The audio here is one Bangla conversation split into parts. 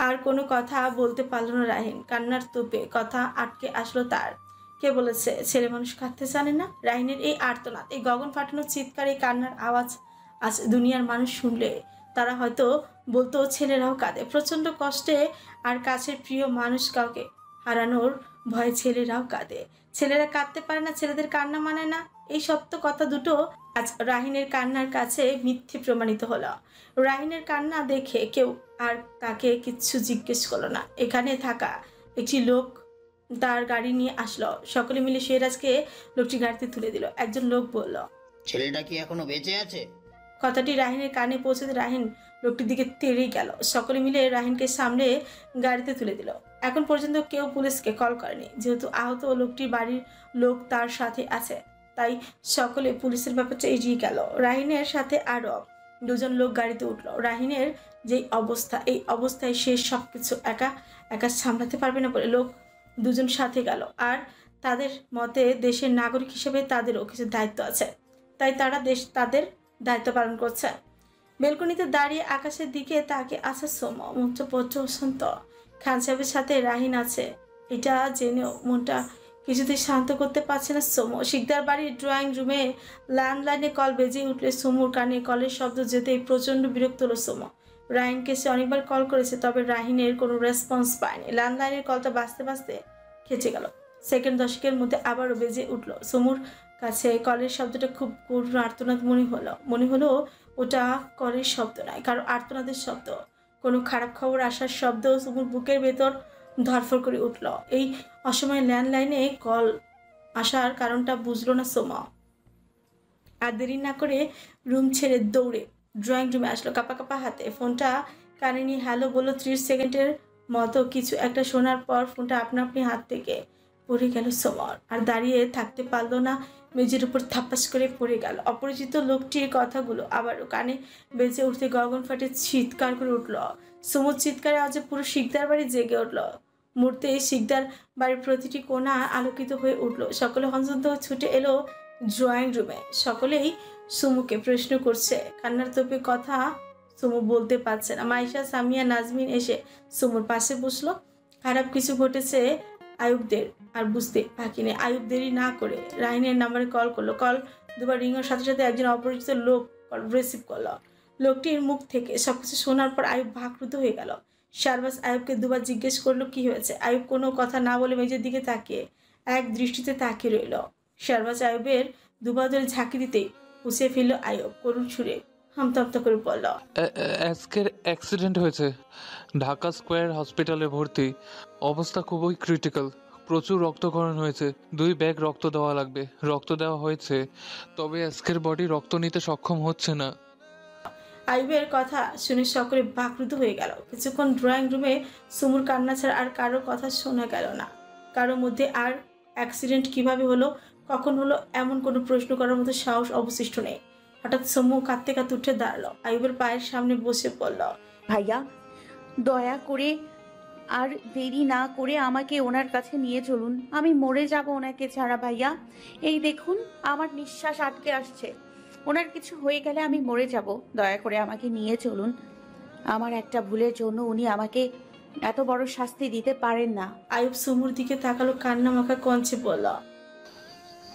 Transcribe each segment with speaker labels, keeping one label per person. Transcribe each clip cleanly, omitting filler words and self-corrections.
Speaker 1: আর কোনো কথা বলতে পারল না রাহিন। কান্নার তোপে কথা আটকে আসলো তার। কে বলেছে ছেলে মানুষ কাঁদতে জানে না? রাহিনের এই আর্তনাদ, এই গগন ফাটানো চিৎকার, এই কান্নার আওয়াজ আজ দুনিয়ার মানুষ শুনলে তারা হয়তো বলতো ছেলেরাও কাঁদে প্রচন্ড কষ্টে, আর কাছের প্রিয় মানুষ কাউকে হারানোর ভয়ে ছেলেরাও কাঁদে। ছেলেরা কাঁদতে পারে না, ছেলেদের কান্না মানে না, এই সত্য কথা দুটো আজ রাহিনের কান্নার কাছে মিথ্যে প্রমাণিত হলো। রাহিনের কান্না দেখে কেউ আর তাকে কিচ্ছু জিজ্ঞেস করলো না। এখানে থাকা একটি লোক তার গাড়ি নিয়ে আসলো। সকলে মিলে সিরাজকে লোকটি গাড়িতে তুলে দিল। একজন লোক বলল,
Speaker 2: ছেলেটা কি এখনো বেঁচে আছে?
Speaker 1: কথাটি রাহিনের কানে পৌঁছতে রাহিন লোকটির দিকে তেড়েই গেল। সকলে মিলে রাহিনকে সামনে গাড়িতে তুলে দিল। এখন পর্যন্ত কেউ পুলিশকে কল করেনি, যেহেতু আহত লোকটির বাড়ির লোক তার সাথে আছে, তাই সকলে পুলিশের ব্যাপারটা এড়িয়ে গেল। রাহিনের সাথে আরো দুজন লোক গাড়িতে উঠলো। রাহিনের যেই অবস্থা, এই অবস্থায় সে সবকিছু একা একা সামলাতে পারবে না বলে লোক দুজন সাথে গেল। আর তাদের মতে দেশের নাগরিক হিসেবে তাদেরও কিছু দায়িত্ব আছে, তাই তারা তাদের দায়িত্ব পালন করছে। বেলকনিতে দাঁড়িয়ে আকাশের দিকে তাকে আছে সোম। মুহূর্ত পর্যন্ত খান সাহেবের সাথে রাহিন আছে এটা জেনেও মনটা কিছুতেই শান্ত করতে পারছে না সোম। শিকদার বাড়ির ড্রয়িং রুমে ল্যান্ডলাইনে কল বেজে উঠলে সোমুর কানে কলের শব্দ যেতেই প্রচন্ড বিরক্ত হলো সোম। রাহিনকে সে অনেকবার কল করেছে, তবে রাহিনের কোনো রেসপন্স পায়নি। ল্যান্ডলাইনের কলটা বাজতে বাজতে খেঁচে গেল। সেকেন্ড দশকের মধ্যে আবারও বেজে উঠল। সোমুর কাছে কলের শব্দটা খুব করুণ আর্তনাদ মনে হলো ওটা কলের শব্দ নয়, কারো আর্তনাদের শব্দ, কোনো খারাপ খবর আসার শব্দ। সোমুর বুকের ভেতর ধরফর করে উঠল। এই অসময়ে ল্যান্ডলাইনে কল আসার কারণটা বুঝলো না সোম। আর দেরি না করে রুম ছেড়ে দৌড়ে ড্রয়িং রুমে আসলো। কাপা কাপা হাতে ফোনটা কানে নিয়ে হ্যালো বললো। 30 সেকেন্ডের মতো কিছু একটা শোনার পর ফোনটা আপনা আপনি হাত থেকে পড়ে গেল সোমর। আর দাঁড়িয়ে থাকতে পারলো না, মেঝের উপর থাপ্পাস করে পড়ে গেল। অপরিচিত লোকটির কথাগুলো আবারও কানে বেজে উঠতে গগন ফাটে চিৎকার করে উঠল। সোমর চিৎকারে আজ পুরো শিকদার বাড়ি জেগে উঠল। মুহূর্তে শিকদার বাড়ির প্রতিটি কোণা আলোকিত হয়ে উঠল। সকলে হন্তদন্ত ছুটে এলো ড্রয়িং রুমে। সকলেই সুমুকে প্রশ্ন করছে। কান্নার তোপে কথা সুমু বলতে পারছে না। মাইশা, সামিয়া, নাজমিন এসে সুমুর পাশে বসলো। খারাপ কিছু ঘটেছে আয়ুবদের আর বুঝতে বাকি নেই। আয়ুব দেরি না করে রাহিনের নাম্বারে কল করলো। কল দুবার রিংয়ের সাথে সাথে একজন অপরিচিত লোক কল রিসিভ করলো। লোকটির মুখ থেকে সবকিছু শোনার পর আয়ুব ভাগরুদ্ধ হয়ে গেল। শারবাজ আয়ুবকে দুবার জিজ্ঞেস করলো কি হয়েছে। আয়ুব কোনো কথা না বলে মেঝের দিকে তাকিয়ে এক দৃষ্টিতে তাকিয়ে রইল। শারবাজ আয়ুবের দুবার ধরে ঝাঁকি দিতেই পুষিয়ে ফেলল আয়ুব করুণ সুরে হামতামতা করে বলল,
Speaker 3: আজকের অ্যাক্সিডেন্ট হয়েছে, ঢাকা স্কোয়ার হসপিটালে ভর্তি, অবস্থা খুবই ক্রিটিক্যাল, প্রচুর রক্তক্ষরণ হয়েছে, 2 ব্যাগ রক্ত দেওয়া লাগবে। রক্ত দেওয়া হয়েছে, তবে আজকের বডি রক্ত নিতে সক্ষম হচ্ছে না।
Speaker 1: আইবের কথা শুনে সকলে বাকরুদ্ধ হয়ে গেল। কিছুক্ষণ ড্রয়িং রুমে সুমুর কান্না ছাড়া আর কারো কথা শোনা গেল না। কারো মধ্যে আর অ্যাক্সিডেন্ট কিভাবে হলো, কখন হলো, এমন কোনো প্রশ্ন করার মতো সাহস অবশিষ্ট নেই। হঠাৎ সমু কাঁদতে কাঁদতে উঠে দাঁড়ালো। আইবের পায়ের সামনে বসে পড়ল।
Speaker 4: ভাইয়া, দয়া করে আর দেরি না করে আমাকে ওনার কাছে নিয়ে চলুন। আমি মরে যাব ওনাকে ছাড়া ভাইয়া। এই দেখুন, আমার নিঃশ্বাস আটকে আসছে। ওনার কিছু হয়ে গেলে আমি মরে যাব। দয়া করে আমাকে নিয়ে চলুন। আমার একটা ভুলের জন্য উনি আমাকে এত বড় শাস্তি দিতে পারেন না।
Speaker 1: আইব সুমুর দিকে তাকালো, কান্না মাখা কঞ্চে বলল,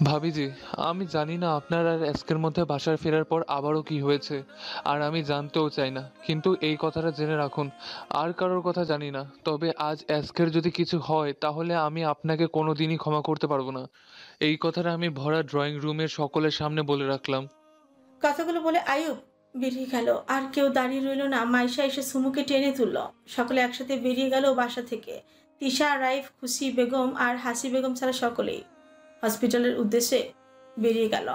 Speaker 3: ভাবিজি, আমি জানি না আপনার আর আজকের মধ্যে বাসায় ফেরার পর আবারও কি হয়েছে, আর আমি জানতেও চাই না, কিন্তু এই কথাটা জেনে রাখুন, আর কারোর কথা জানি না, তবে আজ আজকের যদি কিছু হয় তাহলে আমি আপনাকে কোনো দিনই ক্ষমা করতে পারবো না। এই কথাটা আমি ভরা ড্রয়িং রুমের সকলের সামনে বলে রাখলাম।
Speaker 1: কথাগুলো বলে আয়ুব বেরিয়ে গেল। আর কেউ দাঁড়িয়ে রইল না। মাইশা এসে সুমুকে টেনে তুলল। সকলে একসাথে বেরিয়ে গেল বাসা থেকে। তিশা, রাইফ, খুশি বেগম আর হাসি বেগম ছাড়া সকলেই হসপিটালের উদ্দেশ্যে বেরিয়ে গেল।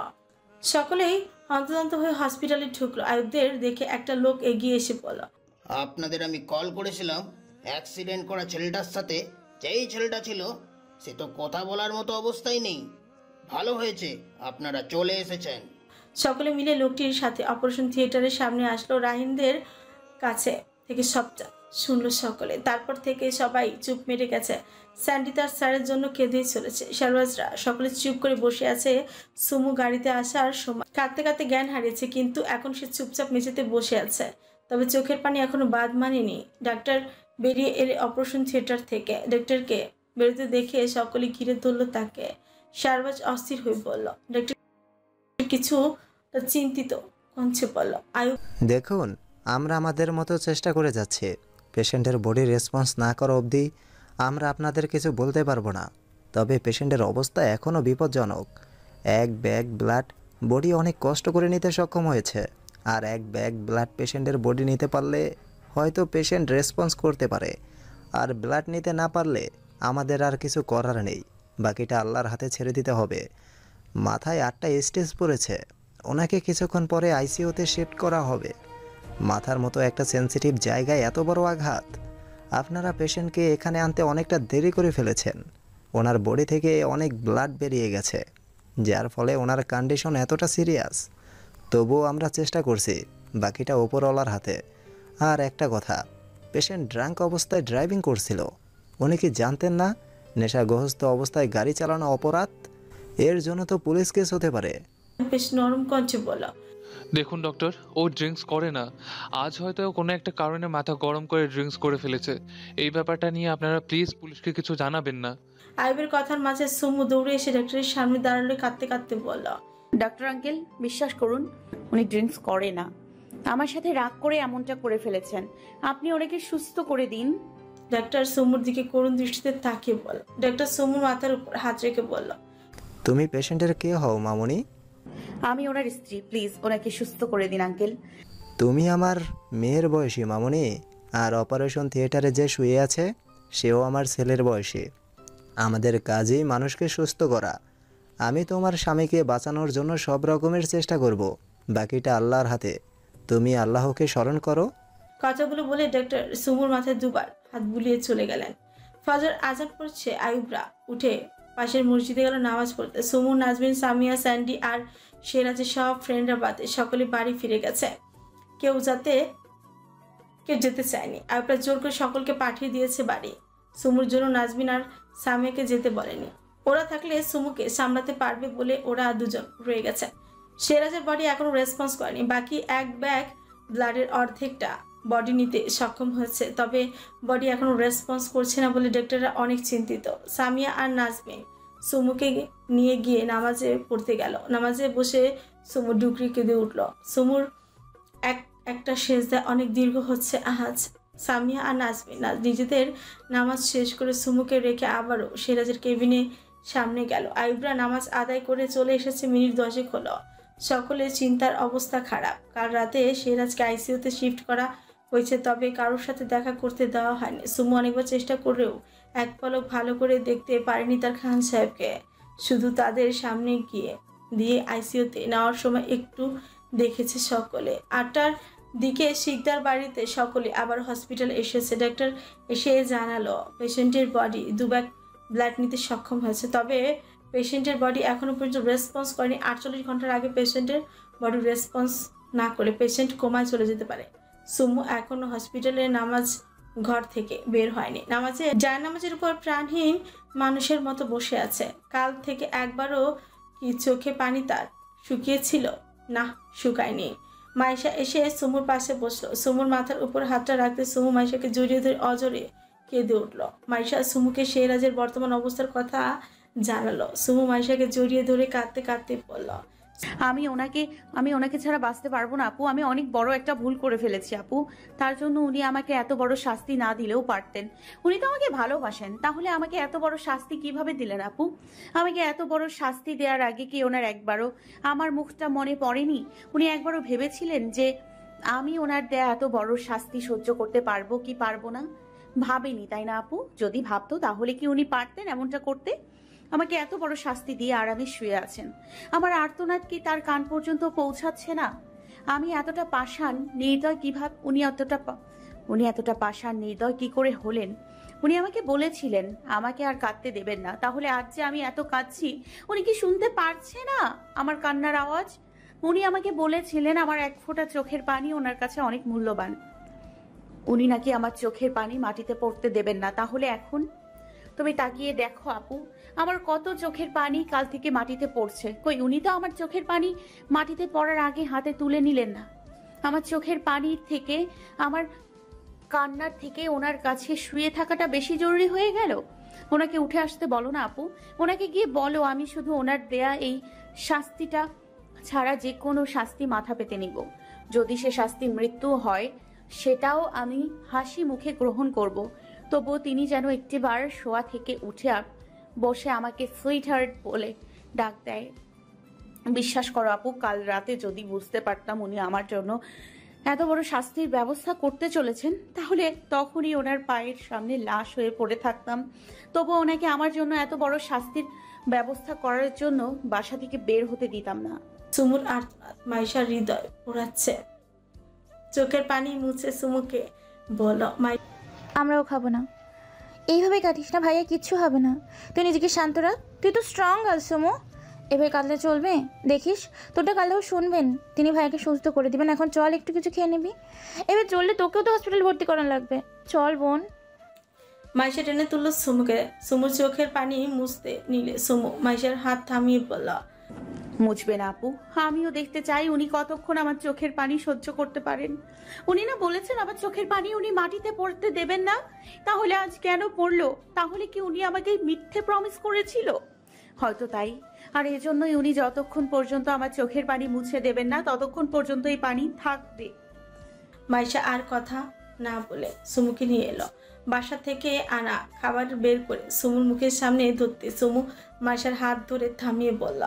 Speaker 1: সকলেই হন্তদন্ত হয়ে হসপিটালে ঢুকলো। আয়ুবদের দেখে একটা লোক এগিয়ে এসে বলল,
Speaker 2: আপনাদের আমি কল করেছিলাম অ্যাক্সিডেন্ট করা ছেলেটার সাথে যেই ছেলেটা ছিল সে তো কথা বলার মতো অবস্থায় নেই। ভালো হয়েছে আপনারা চলে এসেছেন।
Speaker 1: সকলে মিলে লোকটির সাথে অপারেশন থিয়েটারের সামনে আসলো। রাহিনদের কাছে থেকে সবটা শুনলো সকলে। তারপর থেকে সবাই চুপ মেরে গেছে। স্যান্ডি তার স্যারের জন্য কেঁদেই চলেছে। শারবাজরা সকলে চুপ করে বসে আছে। সুমু গাড়িতে আসার সময় কাঁদতে কাঁদতে জ্ঞান হারিয়েছে, কিন্তু এখন সে চুপচাপ মেঝেতে বসে আছে। তবে চোখের পানি এখনো বাদ মানেনি। ডাক্তার বেরিয়ে এলে অপারেশন থিয়েটার থেকে। ডাক্তারকে বেরোতে দেখে সকলে ঘিরে ধরল তাকে। শাহবাজ অস্থির হয়ে বলল। ডাক্তার কিছু চিন্তিত কঞ্চে বলল। আয়ুব,
Speaker 5: দেখুন, আমরা আমাদের মতো চেষ্টা করে যাচ্ছি। পেশেন্টের বডি রেসপন্স না করা অবধি আমরা আপনাদের কিছু বলতে পারবো না। তবে পেশেন্টের অবস্থা এখনও বিপজ্জনক। এক ব্যাগ ব্লাড বডি অনেক কষ্ট করে নিতে সক্ষম হয়েছে, আর এক ব্যাগ ব্লাড পেশেন্টের বডি নিতে পারলে হয়তো পেশেন্ট রেসপন্স করতে পারে, আর ব্লাড নিতে না পারলে আমাদের আর কিছু করার নেই। বাকিটা আল্লাহর হাতে ছেড়ে দিতে হবে। মাথায় 8টা স্টিচ পড়েছে, ওনাকে কিছুক্ষণ পরে আইসিইউতে শিফট করা হবে। মাথার মতো একটা সেনসিটিভ জায়গায় এত বড় আঘাত। আপনারা পেশেন্টকে এখানে আনতে অনেকটা দেরি করে ফেলেছেন। ওনার বডি থেকে অনেক ব্লাড বেরিয়ে গেছে, যার ফলে ওনার কন্ডিশন এতটা সিরিয়াস। তবুও আমরা চেষ্টা করছি, বাকিটা ওপরওয়ালার হাতে। আর একটা কথা, পেশেন্ট ড্রাঙ্ক অবস্থায় ড্রাইভিং করছিল। উনি কি জানতেন না নেশাগ্রস্ত অবস্থায় গাড়ি চালানো অপরাধ? এর জন্য তো পুলিশ কেস হতে পারে।
Speaker 1: বেশ নরম কঞ্চে বলল।
Speaker 3: দেখুন ডক্টর, ও ড্রিঙ্কস করে না। আজ হয়তো কোনো একটা কারণে মাথা গরম করে ড্রিঙ্কস করে ফেলেছে। এই ব্যাপারটা নিয়ে আপনারা প্লিজ পুলিশকে কিছু জানাবেন না।
Speaker 1: আইবের কথার মাঝে সুমু দৌড়ে এসে ডাক্তারের সামনে দাঁড়ালে কাঁদতে কাঁদতে বলল।
Speaker 4: ডাক্তার আঙ্কেল, বিশ্বাস করুন, উনি ড্রিঙ্কস করে না। আমার সাথে রাগ করে এমনটা করে ফেলেছেন। আপনি ওনাকে সুস্থ করে দিন।
Speaker 1: ডাক্তার সুমুর দিকে করুণ দৃষ্টিতে তাকিয়ে বলল। ডাক্তার সুমুর মাথার উপর হাত রেখে বলল।
Speaker 5: তুমি পেশেন্টের কে হও মামনি?
Speaker 4: আমি ওনার স্ত্রী। প্লিজ ওনাকে সুস্থ করে দিন আঙ্কেল।
Speaker 5: তুমি আমার মেয়ের বয়সী মামনি, আর অপারেশন থিয়েটারে যে শুয়ে আছে সেও আমার ছেলের বয়সী। আমাদের কাজই মানুষকে সুস্থ করা। আমি তোমার স্বামীকে বাঁচানোর জন্য সব রকমের চেষ্টা করব, বাকিটা আল্লাহর হাতে। তুমি আল্লাহকে স্মরণ করো।
Speaker 1: কথাগুলো বলে ডাক্তার সুমুর মাথায় দুবার হাত বুলিয়ে চলে গেলেন। ফজর আজান পড়ছে। আয়ুবরা উঠে পাশের মসজিদে গেল নামাজ পড়তে। সুমু, নাজমিন, সামিয়া, স্যান্ডি আর সেরাজের সব ফ্রেন্ডরা বাদে সকলে বাড়ি ফিরে গেছে। কেউ যেতে চায়নি। আয়ুবরা জোর করে সকলকে পাঠিয়ে দিয়েছে বাড়ি। সুমুর জন্য নাজমিন আর সামিয়াকে যেতে বলেনি। ওরা থাকলে সুমুকে সামলাতে পারবে বলে ওরা দুজন রয়ে গেছে। সেরাজের বডি এখনো রেসপন্স করেনি। বাকি এক ব্যাগ ব্লাডের অর্ধেকটা বডি নিতে সক্ষম হয়েছে, তবে বডি এখনো রেসপন্স করছে না বলে ডাক্তাররা অনেক চিন্তিত। সামিয়া আর নাজমিন সুমুকে নিয়ে গিয়ে নামাজে পড়তে গেল। নামাজে বসে সুমু ডুকরি কেঁদে উঠল। সুমুর একটা সেজদা অনেক দীর্ঘ হচ্ছে আজ। সামিয়া আর নাজমিন নিজেদের নামাজ শেষ করে সুমুকে রেখে আবারও সিরাজের কেবিনে সামনে গেল। আইবরা নামাজ আদায় করে চলে এসেছে মিনিট 10 হলো। সকলের চিন্তার অবস্থা খারাপ। কাল রাতে সিরাজকে আইসিইউতে শিফট করা হয়েছে, তবে কারোর সাথে দেখা করতে দেওয়া হয়নি। সুমু অনেকবার চেষ্টা করেও এক পলক ভালো করে দেখতে পারেনি তার খান সাহেবকে। শুধু তাদের সামনে গিয়ে দিয়ে আইসিইউতে নেওয়ার সময় একটু দেখেছে সকলে। 8টার দিকে শিকদার বাড়িতে সকলে আবার হসপিটালে এসেছে। ডাক্তার এসে জানালো পেশেন্টের বডি 2 ব্যাগ ব্লাড নিতে সক্ষম হয়েছে, তবে পেশেন্টের বডি এখনো পর্যন্ত রেসপন্স করেনি। 48 ঘন্টার আগে পেশেন্টের বডি রেসপন্স না করে পেশেন্ট কোমায় চলে যেতে পারে। সুমু এখনো হসপিটালে নামাজ ঘর থেকে বের হয়নি। জায়নামাজের উপর প্রাণহীন মানুষের মতো বসে আছে। কাল থেকে একবারও কি চোখে পানি তার শুকিয়েছিল? না, শুকায়নি। মাইশা এসে সুমুর পাশে বসলো। সুমুর মাথার উপর হাতটা রাখতে সুমু মাইশাকে জড়িয়ে ধরে অজরে কেঁদে উঠল। মাইশা সুমুকে সেরাজের বর্তমান অবস্থার কথা জানালো। সুমু মাইশাকে জড়িয়ে ধরে কাঁদতে কাঁদতে বলল,
Speaker 4: আমি ওনাকে ছাড়া বাঁচতে পারবো না আপু। আমি অনেক বড় একটা ভুল করে ফেলেছি আপু। তার জন্য উনি আমাকে এত বড় শাস্তি না দিলেও পারতেন। উনি তো আমাকে ভালোবাসেন, তাহলে আমাকে এত বড় শাস্তি কিভাবে দিলেন আপু? আমাকে এত বড় শাস্তি দেওয়ার আগে কি ওনার একবারও আমার মুখটা মনে পড়েনি? উনি একবারও ভেবেছিলেন যে আমি ওনার দেয়া এত বড় শাস্তি সহ্য করতে পারবো কি পারবো না? ভাবেনি, তাই না আপু? যদি ভাবতো তাহলে কি উনি পারতেন এমনটা করতে? আমাকে এত বড় শাস্তি দিয়ে আরামে শুয়ে আছেন। আমার আর্তনাদ কি তার কান পর্যন্ত পৌঁছাচ্ছে না? আমি এতটা পাষাণ নির্দয় কিভাবে উনি এতটা পাষাণ নির্দয় কি করে হলেন? উনি আমাকে বলেছিলেন আমাকে আর কাঁদতে দেবেন না। তাহলে আজ যে আমি এত কাঁদছি, উনি কি শুনতে পারছে না আমার কান্নার আওয়াজ? উনি আমাকে বলেছিলেন আমার এক ফোঁটা চোখের পানি ওনার কাছে অনেক মূল্যবান। উনি নাকি আমার চোখের পানি মাটিতে পড়তে দেবেন না। তাহলে এখন তুমি তাকিয়ে দেখো আপু, আমার কত চোখের পানি কাল থেকে মাটিতে পড়ছে। কই, উনি তো আমার চোখের পানি মাটিতে পড়ার আগে হাতে তুলে নিলেন না। আমার চোখের পানির থেকে আমার কান্নার থেকে ওনার কাছে শুয়ে থাকাটা বেশি জরুরি হয়ে গেল? ওনাকে উঠে আসতে বলো না আপু, ওনাকে গিয়ে বলো আমি শুধু ওনার দেয়া এই শাস্তিটা ছাড়া যে কোনো শাস্তি মাথা পেতে নিব। যদি সে শাস্তি মৃত্যু হয় সেটাও আমি হাসি মুখে গ্রহণ করব। তবুও তিনি যেন একটিবার শোয়া থেকে উঠে বসে আমাকে সুইট হার্ট বলে ডাক দেয়। বিশ্বাস করো আপু, কাল রাতে যদি বুঝতে পারতাম উনি আমার জন্য এত বড় শাস্তির ব্যবস্থা করতে চলেছেন, তাহলে তখনই ওনার পায়ের সামনে লাশ হয়ে পড়ে থাকতাম। তবু ওনাকে আমার জন্য এত বড় শাস্তির ব্যবস্থা করার জন্য বাসা থেকে বের হতে দিতাম না।
Speaker 1: সুমুর আর্তনাদ মাইশার হৃদয় পোড়াচ্ছে। চোখের পানি মুছে সুমুকে বলল,
Speaker 6: আমরাও খাবো না। এইভাবে কাটিস না ভাইয়া, কিচ্ছু হবে না। তুই নিজেকে শান্ত রাখ, তুই তো স্ট্রং গার্ল সুমু। এবার কাঁদলে চলবে? দেখিস তোরটা কালও শুনবেন, তিনি ভাইয়াকে সুস্থ করে দিবেন। এখন চল একটু কিছু খেয়ে নিবি। এবার চললে তোকেও তো হসপিটাল ভর্তি করানো লাগবে। চল বোন।
Speaker 1: মাইশা টেনে তুললো সুমুকে। সুমুর চোখের পানি মুছতে নিলে সুমু মাইশার হাত থামিয়ে বলল,
Speaker 4: মুছবে না আপু, আমিও দেখতে চাই উনি কতক্ষণ আমার চোখের পানি সহ্য করতে পারেন। উনি না বলেছেন আমার চোখের পানি উনি মাটিতে পড়তে দেবেন না, তাহলে আজ কেন পড়লো? তাহলে কি উনি আমাকে মিথ্যে প্রমিস করেছিল? হয়তো তাই। আর এজন্যই উনি যতক্ষণ পর্যন্ত আমার চোখের পানি মুছে দেবেন না ততক্ষণ পর্যন্ত এই পানি থাকবে।
Speaker 1: মাইশা আর কথা না বলে সুমুকে নিয়ে এলো। বাসা থেকে আনা খাবার বের করে সুমুর মুখের সামনে ধরতে সুমু মাইশার হাত ধরে থামিয়ে বলল,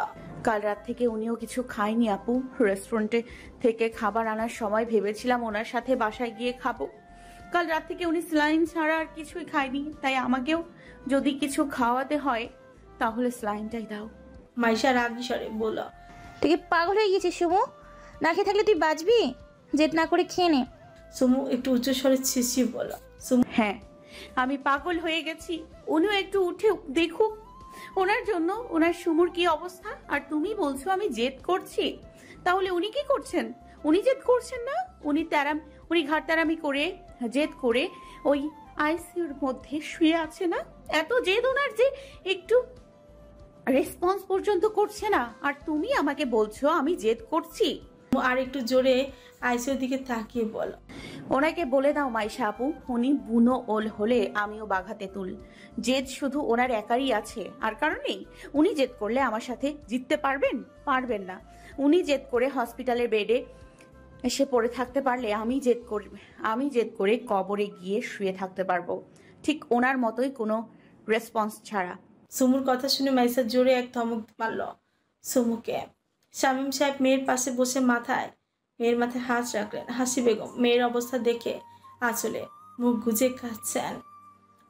Speaker 4: কাল রাত থেকে উনিও কিছু খায়নি আপু। রেস্টুরেন্টে থেকে খাবার আনার সময় ভেবেছিলাম ওনার সাথে বাসায় গিয়ে খাবো। কাল রাত থেকে উনি স্যালাইন ছাড়া আর কিছুই খায়নি, তাই আমাকেও যদি কিছু খাওয়াতে হয় তাহলে স্যালাইনটাই দাও।
Speaker 1: মাইশা রাগ স্বরে বলল,
Speaker 6: তুই কি পাগল হয়ে গেছিস সুমু? না খেয়ে থাকলে তুই বাঁচবি? জেদ না করে খেয়ে নে।
Speaker 1: সুমু একটু উচ্চ স্বরে ছিছিয়ে বলল,
Speaker 4: হ্যাঁ, আমি পাগল হয়ে গেছি। উনিও একটু উঠে দেখুক ওনার জন্য ওনার সুমুর কি অবস্থা। আর তুমি বলছো আমি জেদ করছি, তাহলে উনি কি করছেন? উনি জেদ করছেন না, উনি ঘাট তারামি করে জেদ করে ওই আইসিইউর মধ্যে শুয়ে আছে না। এত জেদ ওনার যে একটু রেসপন্স পর্যন্ত করছে না, আর তুমি আমাকে বলছো আমি জেদ করছি।
Speaker 1: আর একটু জোরে আইসিইউর দিকে তাকিয়ে বলো,
Speaker 4: ওনাকে বলে দাও মাইশা আপু, উনি বুনো ওল হলে আমিও বাঘা তেঁতুল। জেদ শুধু ওনার একারই আছে, আর কারণেই। উনি জেদ করলে আমার সাথে জিততে পারবেন না। উনি জেদ করে হসপিটালের বেডে এসে পড়ে থাকতে পারলে আমি জেদ করে কবরে গিয়ে শুয়ে থাকতে পারবো, ঠিক ওনার মতোই কোনো রেসপন্স ছাড়া।
Speaker 1: সুমুর কথা শুনে মাইশা জোরে এক ধমক মারল সুমুকে। শামীম সাহেব মেয়ের পাশে বসে মেয়ের মাথায় হাত রাখলেন। হাসি বেগম মেয়ের অবস্থা দেখে আঁচলে মুখ গুজে কাঁদছেন।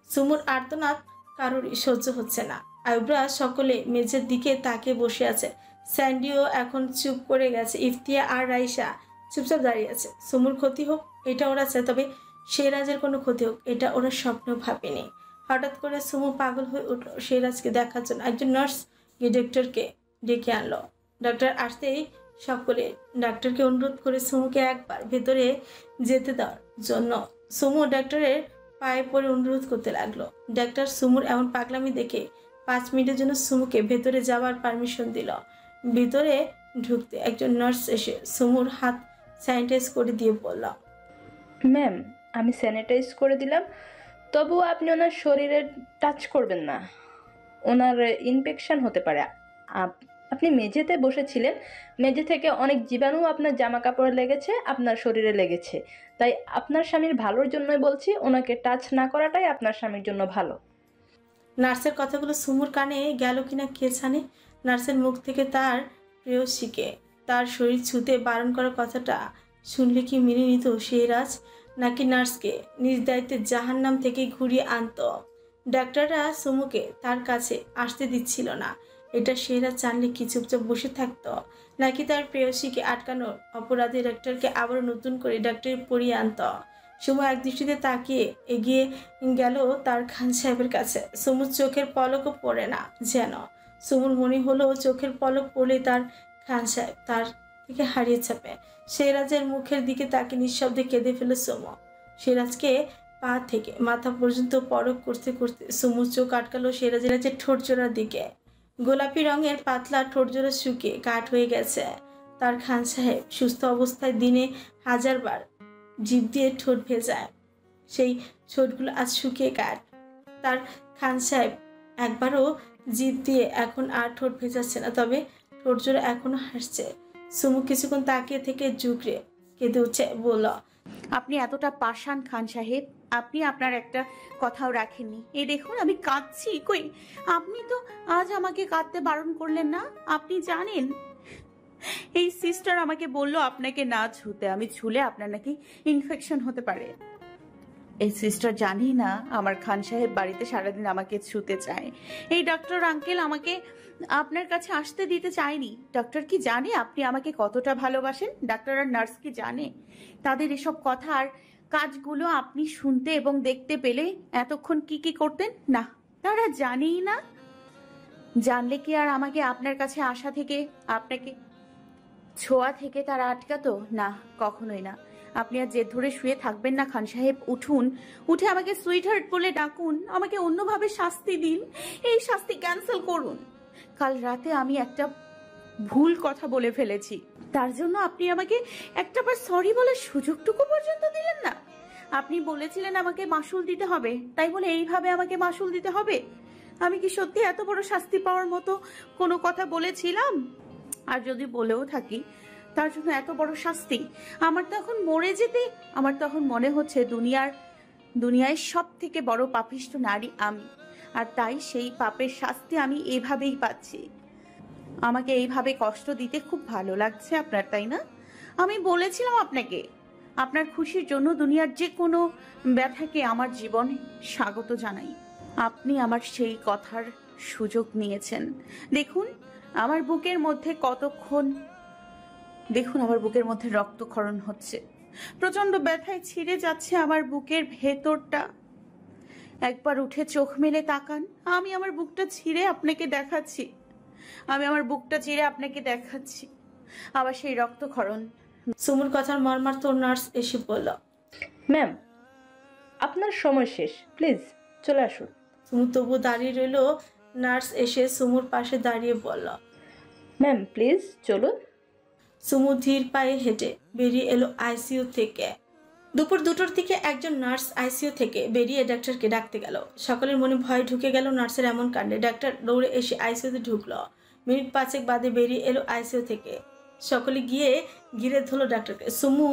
Speaker 1: সুমুর আর্তনাদ কারোরই সহ্য হচ্ছে না। আইব্রা সকলে মেঝের দিকে তাকিয়ে বসে আছে। স্যান্ডিও এখন চুপ করে গেছে। ইফতিয়া আর রাইসা চুপচাপ দাঁড়িয়ে আছে। সুমুর ক্ষতি হোক এটা ওরা চায়, তবে সেরাজের কোনো ক্ষতি হোক এটা ওরা স্বপ্ন ভাবেনি। হঠাৎ করে সুমু পাগল হয়ে উঠল সেরাজকে দেখার জন্য। একজন নার্স গিয়ে ডাক্তারকে ডেকে আনলো। ডাক্তার আসতেই সকলে ডাক্তারকে অনুরোধ করে সুমুকে একবার ভেতরে যেতে দেওয়ার জন্য সুমু ডাক্তারের পায়ে পড়ে অনুরোধ করতে লাগলো। ডাক্তার সুমুর এমন পাগলামি দেখে 5 মিনিটের জন্য সুমুকে ভেতরে যাওয়ার পারমিশন দিল। ভিতরে ঢুকতে একজন নার্স এসে সুমুর হাত স্যানিটাইজ করে দিয়ে বলল,
Speaker 7: ম্যাম আমি স্যানিটাইজ করে দিলাম, তবুও আপনি ওনার শরীরে টাচ করবেন না, ওনার ইনফেকশন হতে পারে। আপনি মেঝেতে বসেছিলেন, মেঝে থেকে অনেক জীবাণু আপনার জামা কাপড়ে লেগেছে, আপনার শরীরে লেগেছে। তাই আপনার স্বামীর ভালোর জন্যই বলছি, ওনাকে টাচ না করাটাই আপনার স্বামীর জন্য ভালো।
Speaker 1: নার্সের কথাগুলো সুমুর কানে গেল কিনা কে জানে। নার্সের মুখ থেকে তার প্রেয়সীকে তার শরীর ছুঁতে বারণ করার কথাটা শুনলে কি মেনে নিত সেরাজ, নাকি নার্সকে নিজ দায়িত্বে জাহান্নাম থেকে ঘুরিয়ে আনত? ডাক্তাররা সুমুকে তার কাছে আসতে দিচ্ছিল না, এটা সেরাজ জানলে কি চুপচাপ বসে থাকতো, নাকি তার প্রেয়সীকে আটকানোর অপরাধে ডাক্তারকে আবার নতুন করে ডাক্তার পড়িয়ে আনত? সুমু এক দৃষ্টিতে তাকিয়ে এগিয়ে গেল তার খান সাহেবের কাছে। সুমুর চোখের পলকও পড়ে না যেন। সুমুর মনে হলো চোখের পলক পড়লে তার খান সাহেব তার থেকে হারিয়ে যাবে। সেরাজের মুখের দিকে তাকে নিঃশব্দে কেঁদে ফেলে সুমু। সেরাজকে পা থেকে মাথা পর্যন্ত পরক করতে করতে সুমুর চোখ আটকালো সেরাজের ঠোঁট জোড়ার দিকে। গোলাপি রঙের পাতলা ঠোঁট জোড়া শুকিয়ে কাঠ হয়ে গেছে। তার খান সাহেব সুস্থ অবস্থায় দিনে 1000 বার জিভ দিয়ে ঠোঁট ভেজায়। সেই ঠোঁটগুলো আজ শুকিয়ে কাঠ। তার খান সাহেব একবারও জিভ দিয়ে এখন আর ঠোঁট ভেজাচ্ছে না, তবে ঠোঁট জোড়া এখনো হাসছে। সুমু কিছুক্ষণ তাকিয়ে থেকে জুগড়ে কেঁদে উঠছে, বলল,
Speaker 4: আপনি এতটা পাষাণ খান সাহেব, আপনি আপনার একটা কথাও রাখেননি। এই দেখুন আমি কাঁদছি। কই, আপনি তো আজ আমাকে কাঁদতে বারণ করলেন না। আপনি জানেন এই সিস্টার আমাকে বলল আপনাকে না ছুতে, আমি ছুলে আপনার নাকি ইনফেকশন হতে পারে। এই সিস্টার জানি না আমার খান সাহেব বাড়িতে সারাদিন আমাকে ছুতে চায়। এই ডক্টর আঙ্কেল আমাকে আপনার কাছে আসতে দিতে চায়নি। ডক্টর কি জানে আপনি আমাকে কতটা ভালোবাসেন? ডাক্তার আর নার্স কি জানে তাদের এসব কথা আর কাজগুলো আপনি শুনতে এবং দেখতে পেলে এতক্ষণ কি কি করতেন? না, তারা জানেই না। জানলে কি আর আমাকে আপনার কাছে আসা থেকে, আপনাকে ছোঁয়া থেকে তারা আটকাতো? না, কখনোই না। আপনি আর জেদ ধরে শুয়ে থাকবেন না খান সাহেব। উঠুন, উঠে আমাকে সুইট হার্ট বলে ডাকুন, আমাকে অন্যভাবে শাস্তি দিন, এই শাস্তি ক্যান্সেল করুন। কাল রাতে আমি একটা ভুল কথা বলে ফেলেছি, তার জন্য আপনি আমাকে একটাবার সরি বলার সুযোগটুকু পর্যন্ত দিলেন না। আপনি বলেছিলেন আমাকে মাসুল দিতে হবে, তাই বলে এইভাবে আমাকে মাসুল দিতে হবে? আমি কি সত্যি এত বড় শাস্তি পাওয়ার মতো কোনো কথা বলেছিলাম? আর যদি বলেও থাকি, তার জন্য এত বড় শাস্তি? আমার তখন মরে যেতে, আমার তখন মনে হচ্ছে দুনিয়ায় সব থেকে বড় পাপিষ্ঠ নারী আমি, আর তাই সেই পাপের শাস্তি আমি এভাবেই পাচ্ছি। আমাকে এইভাবে কষ্ট দিতে খুব ভালো লাগছে আপনার, তাই না? আমি বলেছিলাম আপনাকে, আপনার খুশির জন্য দুনিয়ার যে কোনো ব্যথাকে আমার জীবনে স্বাগত জানাই। আপনি আমার সেই কথার সুযোগ নিয়েছেন। দেখুন আমার বুকের মধ্যে আমার বুকের মধ্যে রক্তক্ষরণ হচ্ছে, প্রচন্ড ব্যথায় ছিঁড়ে যাচ্ছে আমার বুকের ভেতরটা। একবার উঠে চোখ মেলে তাকান, আমি আমার বুকটা ছিঁড়ে আপনাকে দেখাচ্ছি, আবার সেই রক্তক্ষরণ।
Speaker 1: সুমুর কথার মর্মার্থ নার্স এসে বলল,
Speaker 7: ম্যাম আপনার সময় শেষ, প্লিজ চলে আসুন।
Speaker 1: সুমু তবু দাঁড়িয়ে রইল। নার্স এসে সুমুর পাশে দাঁড়িয়ে বলল,
Speaker 7: ম্যাম প্লিজ চলুন।
Speaker 1: সুমু ধীর পায়ে হেঁটে বেরিয়ে এলো আইসিইউ থেকে। দুপুর 2টোর দিকে একজন নার্স আইসিইউ থেকে বেরিয়ে ডাক্তারকে ডাকতে গেল। সকলের মনে ভয় ঢুকে গেল নার্সের এমন কাণ্ডে। ডাক্তার দৌড়ে এসে আইসিইউতে ঢুকলো। মিনিট 5 বাদে বেরিয়ে এলো আইসিইউ থেকে। সকলে গিয়ে ঘিরে ধরল ডাক্তারকে। সুমু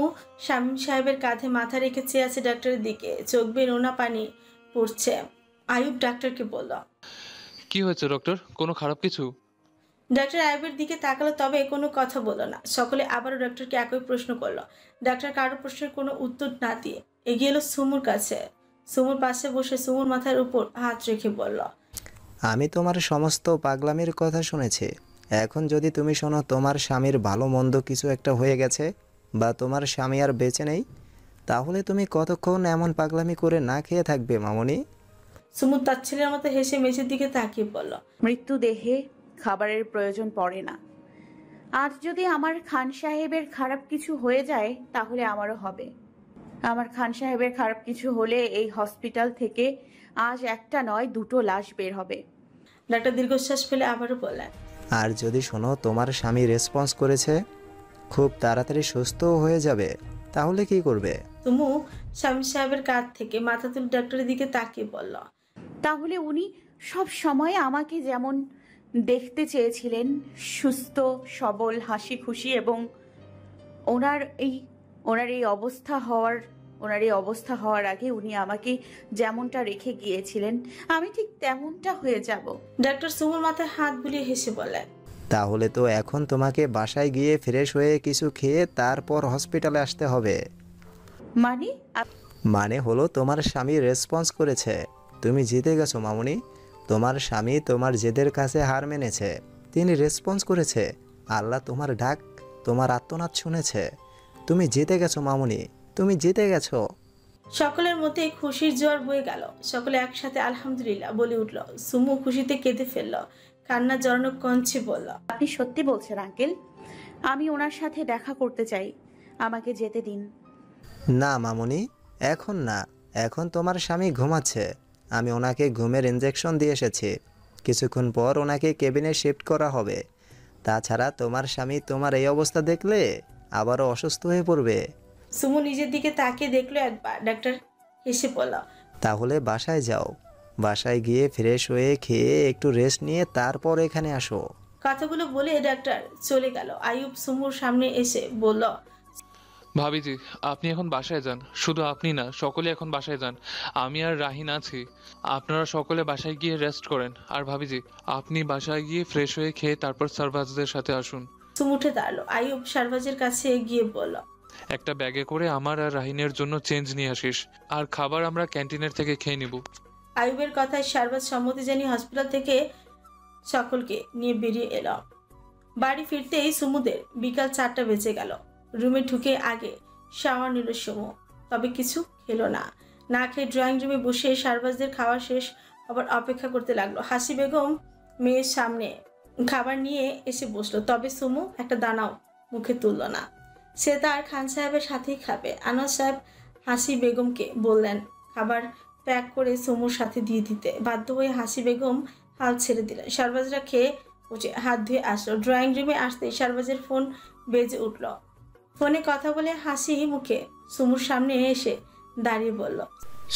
Speaker 1: শামীম সাহেবের কাঁধে মাথা রেখে চেয়ে আছে ডাক্তারের দিকে, চোখ বেয়ে নোনা পানি পড়ছে। আয়ুব ডাক্তারকে বলল,
Speaker 3: কি হয়েছে ডক্টর? কোনো খারাপ কিছু?
Speaker 1: ডাক্তার আয়ুবের দিকে তাকালো, তবে কোনো কথা বলল না। সকলে আবারও ডাক্তারকে একই প্রশ্ন করলো। ডাক্তার কারো প্রশ্নের কোনো উত্তর না দিয়ে এগিয়ে এলো সুমুর কাছে। সুমুর পাশে বসে সুমুর মাথার উপর হাত রেখে বলল,
Speaker 5: আমি তোমার সমস্ত পাগলামির কথা শুনেছি। এখন যদি তুমি শোনো তোমার স্বামীর ভালো মন্দ কিছু একটা হয়ে গেছে, বা তোমার স্বামী আর বেঁচে নেই, তাহলে তুমি কতক্ষণ এমন পাগলামি করে না খেয়ে থাকবে মামনি?
Speaker 1: সুমুর তাচ্ছিলের মতো হেসে মেঝের দিকে তাকিয়ে বলল,
Speaker 4: মৃত্যু দেহে খাবারের প্রয়োজন পড়ে না। আজ যদি আমার খান সাহেবের খারাপ কিছু হয়ে যায়, তাহলে আমারও হবে। আমার খান সাহেবের খারাপ কিছু হলে এই হসপিটাল থেকে আজ একটা নয় 2টো লাশ বের হবে।
Speaker 1: ডাক্তার দীর্ঘশ্বাস ফেলে আবারও বললেন,
Speaker 5: আর যদি শোনো তোমার স্বামী রেসপন্স করেছে, খুব তাড়াতাড়ি সুস্থও হয়ে যাবে, তাহলে কি করবে?
Speaker 1: সুমু শামীম সাহেবের কাঁধ থেকে মাথা তুলে ডাক্তারের দিকে তাকিয়ে বলল,
Speaker 4: তাহলে উনি সব সময় আমাকে যেমন দেখতে চেয়েছিলেন, সুস্থ সবল হাসি খুশি, এবং ওনার এই অবস্থা হওয়ার আগে উনি আমাকে যেমনটা রেখে গিয়েছিলেন, আমি ঠিক তেমনটা হয়ে যাব।
Speaker 1: ডাক্তার সুমুর মাথায় হাত বুলিয়ে হেসে বললেন,
Speaker 5: তাহলে তো এখন তোমাকে বাসায় গিয়ে ফ্রেশ হয়ে কিছু খেয়ে তারপর হসপিটালে আসতে হবে। মানে হলো তোমার স্বামী রেসপন্স করেছে, তুমি জিতে গেছো মামুনি। তোমার স্বামী তোমার জেদের কাছে হার মেনেছে, তিনি রেসপন্স করেছে। আল্লাহ তোমার ডাক, তোমার আত্মনাদ শুনেছে। তুমি জিতে গেছো মামুনি, তুমি জিতে গেছো।
Speaker 1: সকলের মধ্যে খুশির জোয়ার বয়ে গেল। সকলে একসাথে আলহামদুলিল্লাহ বলে উঠল। সুমু খুশিতে কেঁদে ফেলল, কান্না জড়ানো কঞ্চে বলল,
Speaker 4: আপনি সত্যি বলছেন আঙ্কেল? আমি ওনার সাথে দেখা করতে চাই, আমাকে যেতে দিন।
Speaker 5: না মামুনি, এখন না, এখন তোমার স্বামী ঘুমাচ্ছে। আমি ওনাকে ঘুমের ইনজেকশন দিয়ে এসেছি, কিছুক্ষণ পর ওনাকে কেবিনে শিফট করা হবে। তাছাড়া তোমার স্বামী তোমার এই অবস্থা দেখলে আবারও অসুস্থ হয়ে পড়বে।
Speaker 1: সুমু নিজের দিকে তাকিয়ে দেখলো একবার। ডাক্তার হেসে বলল,
Speaker 5: তাহলে বাসায় যাও, বাসায় গিয়ে ফ্রেশ হয়ে খেয়ে একটু রেস্ট নিয়ে তারপর এখানে আসো।
Speaker 1: কথাগুলো বলে ডাক্তার চলে গেল। আইয়ুব সুমুর সামনে এসে বলল,
Speaker 3: ভাবিজি, আপনি এখন বাসায় যান। শুধু আপনি না, সকলে এখন বাসায় যান। আমি আর রাহিন আছি। আপনারা সকলে বাসায় গিয়ে রেস্ট করেন। আর ভাবিজি, আপনি বাসায় গিয়ে ফ্রেশ হয়ে খেয়ে তারপর সার্ভাসদের সাথে আসুন।
Speaker 1: সুমু উঠে দাঁড়ালো। আইয়ুব শারবাজের কাছে গিয়ে বলল,
Speaker 3: একটা ব্যাগে করে আমার আর রাহিনের জন্য চেঞ্জ নিয়ে আসিস। আর খাবার আমরা ক্যান্টিনের থেকে খেয়ে নিব।
Speaker 1: আইয়ুবের কথায় শারবাজ সম্মতি জানিয়ে হসপিটাল থেকে সকলকে নিয়ে বেরিয়ে এলো। বাড়ি ফিরতেই সুমুদের বিকাল 4টা বেজে গেল। রুমে ঢুকে আগে শাওয়ার নিল সুমু, তবে কিছু খেলো না। না খেয়ে ড্রয়িং রুমে বসে শারবাজদের খাওয়া শেষ আবার অপেক্ষা করতে লাগলো। হাসি বেগম মেয়ের সামনে খাবার নিয়ে এসে বসলো, তবে সুমু একটা দানাও মুখে তুলল না। সে তার খান সাহেবের সাথেই খাবে। আনোয়ার সাহেব হাসি বেগমকে বললেন খাবার প্যাক করে সুমুর সাথে দিয়ে দিতে। বাধ্য হয়ে হাসি বেগম হাল ছেড়ে দিলেন। শারবাজরা খেয়ে উঠে হাত ধুয়ে আসলো। ড্রয়িং রুমে আসতেই শারবাজের ফোন বেজে উঠল। ফোনে কথা বলে হাসি মুখে সুমুর সামনে এসে দাঁড়িয়ে বলল,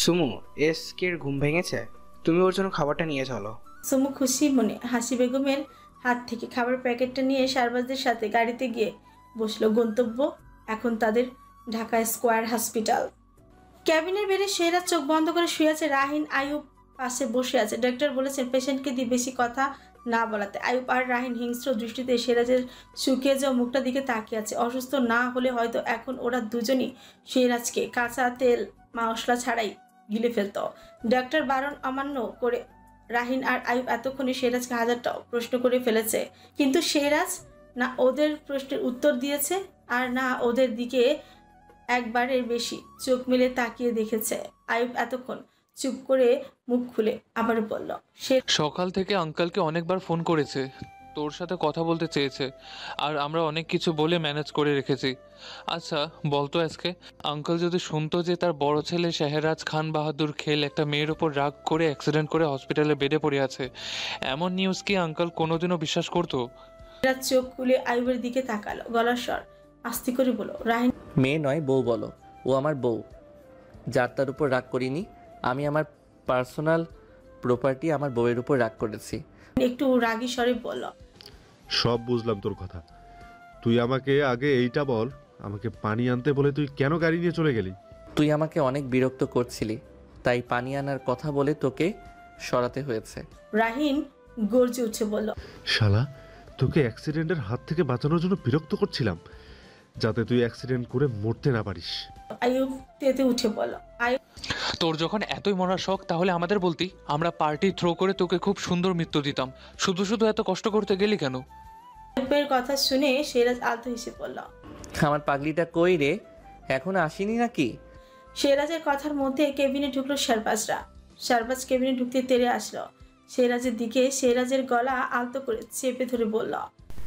Speaker 8: সুমু, এসকের ঘুম ভেঙেছে, তুমি ওর জন্য খাবারটা নিয়ে চলো।
Speaker 1: সুমু খুশি মনে হাসি বেগমের হাত থেকে খাবার প্যাকেটটা নিয়ে শারবাজদের সাথে গাড়িতে গিয়ে বসলো। গন্তব্য এখন তাদের ঢাকা স্কয়ার হসপিটাল। ক্যাবিনের বেডে সেরা চোখ বন্ধ করে শুয়ে আছে রাহিন। আইয়ুব পাশে বসে আছে। ডাক্তার বলেছেন পেশেন্টকে দিয়ে বেশি কথা না বলাতে। আইয়ুব আর রাহিন হিংস্র দৃষ্টিতে সিরাজের শুকিয়ে যাওয়া মুখটা দিকে তাকিয়ে আছে। অসুস্থ না হলে হয়তো এখন ওরা দুজনই সিরাজকে কাঁচা তেল মশলা ছাড়াই গিলে ফেলত। ডাক্তার বারণ অমান্য করে রাহিন আর আইয়ুব এতক্ষণে সিরাজকে হাজারটাও প্রশ্ন করে ফেলেছে, কিন্তু সিরাজ না ওদের প্রশ্নের উত্তর দিয়েছে আর না ওদের দিকে একবারের বেশি চোখ মেলে তাকিয়ে দেখেছে। আইয়ুব এতক্ষণ চুপ করে মুখ খুলে আবার বলল, সে
Speaker 3: সকাল থেকে আঙ্কেলকে অনেকবার ফোন করেছে, তোর সাথে কথা বলতে চেয়েছে। আর আমরা অনেক কিছু বলে ম্যানেজ করে রেখেছি। আচ্ছা বলতো আজকে, আঙ্কেল যদি শুনতো যে তার বড় ছেলে শেহরাজ খান বাহাদুর খেল একটা মেয়ের ওপর রাগ করে অ্যাক্সিডেন্ট করে হসপিটালে বেডে পড়ে আছে, এমন নিউজ কি আঙ্কেল কোনোদিনও বিশ্বাস করতো?
Speaker 1: সিরাজ চোখ খুলে আইয়ুবের দিকে তাকালো। গলার স্বর আস্তে করে বলল, রাহিন
Speaker 9: মেয়ে নয় বউ বলো, ও আমার বউ। যার তার উপর রাগ করিনি, আমি আমার পার্সোনাল প্রপার্টি আমার বউয়ের উপর রাগ করেছি।
Speaker 1: একটু রাগী স্বরে বলল,
Speaker 10: সব বুঝলাম তোর কথা, তুই আমাকে আগে এইটা বল, আমাকে পানি আনতে বলে তুই কেন গাড়ি নিয়ে চলে গেলি?
Speaker 9: তুই আমাকে অনেক বিরক্ত করছিলি, তাই পানি আনার কথা বলে তোকে সরাতে হয়েছে।
Speaker 1: রাহিন গর্জে উঠে বলল,
Speaker 10: শালা, তোকে অ্যাক্সিডেন্টের হাত থেকে বাঁচানোর জন্য বিরক্ত করছিলাম, যাতে তুই অ্যাক্সিডেন্ট করে মরতে না পারিস।
Speaker 1: আইয়ুব তেতে উঠে বলল,
Speaker 3: তোর যখন এতই মরার শখ তাহলে আমাদের বলতি, আমরা পার্টি থ্রো করে তোকে খুব সুন্দর মৃত্যু দিতাম। শুধু শুধু এত কষ্ট করতে গেলি কেন?
Speaker 1: আইয়ুবের কথা শুনে সিরাজ আলতো হেসে বলল,
Speaker 9: আমার পাগলিটা কই রে, এখন আসেনি নাকি?
Speaker 1: সিরাজের কথার মধ্যে কেবিনে ঢুকলো শারবাজরা। শারবাজ কেবিনে ঢুকতে তেড়ে আসলো সিরাজের দিকে। সিরাজের গলা আলতো করে চেপে ধরে বলল,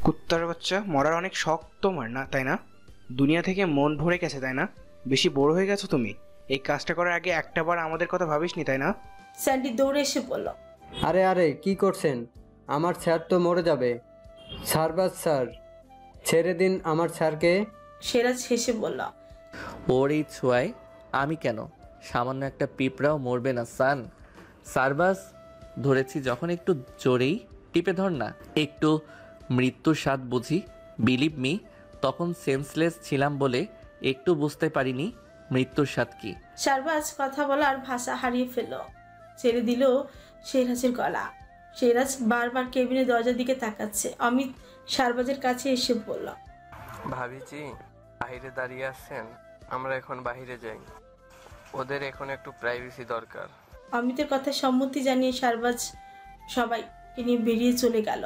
Speaker 8: কুত্তার বাচ্চা, মরার অনেক শখ তোমার না, তাই না? দুনিয়া থেকে মন ভরে গেছে, তাই না? বেশি বড় হয়ে গেছো তুমি। এই কাজটা করার আগে একটাবার আমাদের কথা ভাবিসনি, তাই না?
Speaker 1: স্যান্ডি দৌড়ে এসে বলল,
Speaker 11: আরে আরে কি করছেন? আমার স্যার তো মরে যাবে। শারবাজ স্যার, ছেড়ে দিন আমার স্যারকে।
Speaker 1: সিরাজ হেসে বলল,
Speaker 9: ওর এই ছোঁয়ায় আমি কেন? সামান্য একটা পিঁপড়াও মরবে না সান। সারবাস ধরেছি যখন একটু জোরেই টিপে ধর না। একটু মৃত্যুর স্বাদ বুঝি। বিলিভ মি, তখন সেন্সলেস ছিলাম বলে একটু বুঝতে পারিনি মৃত্যুর স্বাদ কি।
Speaker 1: শারবাজ কথা বলার ভাষা হারিয়ে ফেলল। ছেড়ে দিল সিরাজের গলা। সিরাজ বারবার কেবিনের দরজার দিকে তাকাচ্ছে। অমিত শারবাজের কাছে এসে বলল,
Speaker 12: ভাবিজি বাইরে দাঁড়িয়ে আছেন, আমরা এখন বাইরে যাই, ওদের এখন একটু প্রাইভেসি দরকার।
Speaker 1: অমিতের কথা সম্মতি জানিয়ে শারবাজ সবাইকে নিয়ে বেরিয়ে চলে গেল।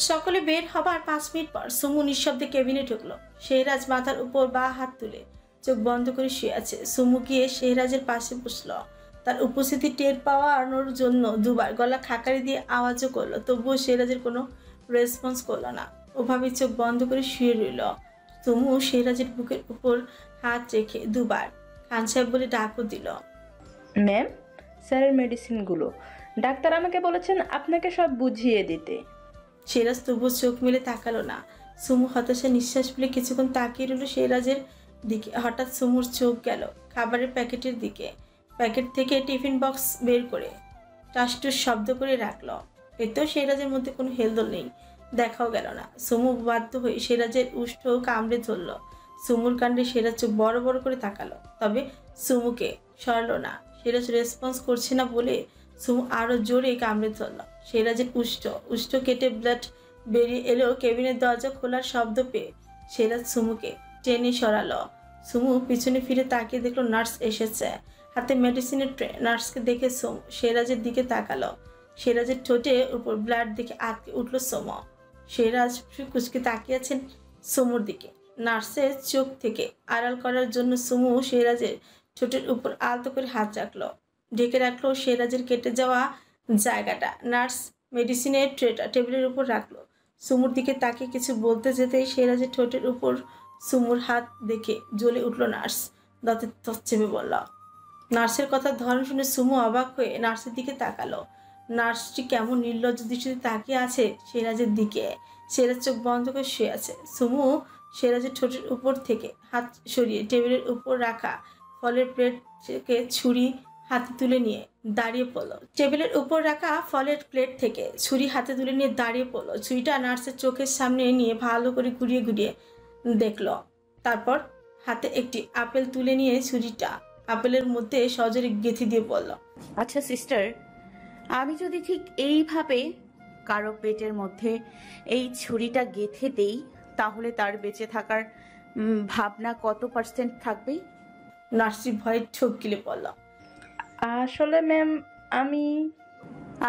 Speaker 1: সকলে বের হবার 5 মিনিট পর সুমু নিঃশব্দে কেবিনে ঢুকলো। শেহরাজ মাথার উপর বাঁ হাত তুলে চোখ বন্ধ করে শুয়ে আছে। সুমু গিয়ে শেহরাজের পাশে বসলো। তার উপস্থিতি টের পাওয়ানোর জন্য দুবার গলা খাকারি দিয়ে আওয়াজও করলো, তবুও শেহরাজের কোনো রেসপন্স করলো না। ওভাবে চোখ বন্ধ করে শুয়ে রইল। সুমু শেহরাজের বুকের উপর হাত রেখে দুবার খান সাহেব বলে ডাকও দিল।
Speaker 7: ম্যাম, স্যারের মেডিসিনগুলো। ডাক্তার আমাকে বলেছেন আপনাকে সব বুঝিয়ে দিতে।
Speaker 1: শেহরাজ তবুও চোখ মেলে তাকালো না। সুমু হতাশা নিঃশ্বাস ফেলে কিছুক্ষণ তাকিয়ে রইল শেহরাজের দিকে। হঠাৎ সুমুর চোখ গেল খাবারের প্যাকেটের দিকে। প্যাকেট থেকে টিফিন বক্স বের করে টাসটুস শব্দ করে রাখলো। এতেও সিরাজের মধ্যে কোনো হেলদোল নেই, দেখাও গেল না। সুমু বাধ্য হয়ে সিরাজের উষ্ঠ কামড়ে ধরল। সুমুর কাণ্ডে সিরাজ চোখ বড় বড় করে তাকালো, তবে সুমুকে সরলো না। সিরাজ রেসপন্স করছে না বলে সুমু আরো জোরে কামড়ে ধরল। সিরাজের উষ্ঠ কেটে ব্লাড বেরিয়ে এলেও কেবিনের দরজা খোলার শব্দ পেয়ে সিরাজ সুমুকে টেনে সরালো। সুমু পিছনে ফিরে তাকিয়ে দেখলো নার্স এসেছে, হাতে মেডিসিনের ট্রে। নার্সকে দেখে সুমু সিরাজের দিকে তাকালো। সিরাজের ঠোঁটের উপর ব্লাড দেখে আটকে উঠলো সুমু। সিরাজ কুচকে তাকিয়েছেন সুমুর দিকে। নার্সের চোখ থেকে আড়াল করার জন্য সুমু সিরাজের ঠোঁটের উপর আলতো করে হাত রাখলো, ঢেকে রাখলো সিরাজের কেটে যাওয়া জায়গাটা। নার্স মেডিসিনের ট্রেটা টেবিলের উপর রাখলো। সুমুর দিকে তাকিয়ে কিছু বলতে যেতেই সিরাজের ঠোঁটের উপর সুমুর হাত দেখে জ্বলে উঠল নার্স। দাঁতে চেপে বলল। নার্সের কথার ধরন শুনে সুমু অবাক হয়ে নার্সের দিকে তাকালো। নার্সটি কেমন নির্লজ্জ দৃষ্টিতে তাকিয়ে আছে সিরাজের দিকে। সিরাজ চোখ বন্ধ করে শুয়ে আছে। সুমু সিরাজের ঠোঁটের উপর থেকে হাত সরিয়ে টেবিলের উপর রাখা ফলের প্লেট থেকে ছুরি হাতে তুলে নিয়ে দাঁড়িয়ে পড়লো। টেবিলের উপর রাখা ফলের প্লেট থেকে ছুরি হাতে তুলে নিয়ে দাঁড়িয়ে পড়লো। ছুরিটা নার্সের চোখের সামনে নিয়ে ভালো করে ঘুরিয়ে ঘুরিয়ে দেখলো। তারপর হাতে একটি আপেল তুলে নিয়ে ছুরিটা আপেলের মধ্যে সজোরে গেঁথে দিয়ে বলল,
Speaker 4: আচ্ছা সিস্টার, আমি যদি ঠিক এইভাবে কারো পেটের মধ্যে এই ছুরিটা গেঁথে দেই তাহলে তার বেঁচে থাকার ভাবনা কত % থাকবে?
Speaker 1: নার্সি ভয়ে ঠোক গিলে বলল,
Speaker 7: আসলে ম্যাম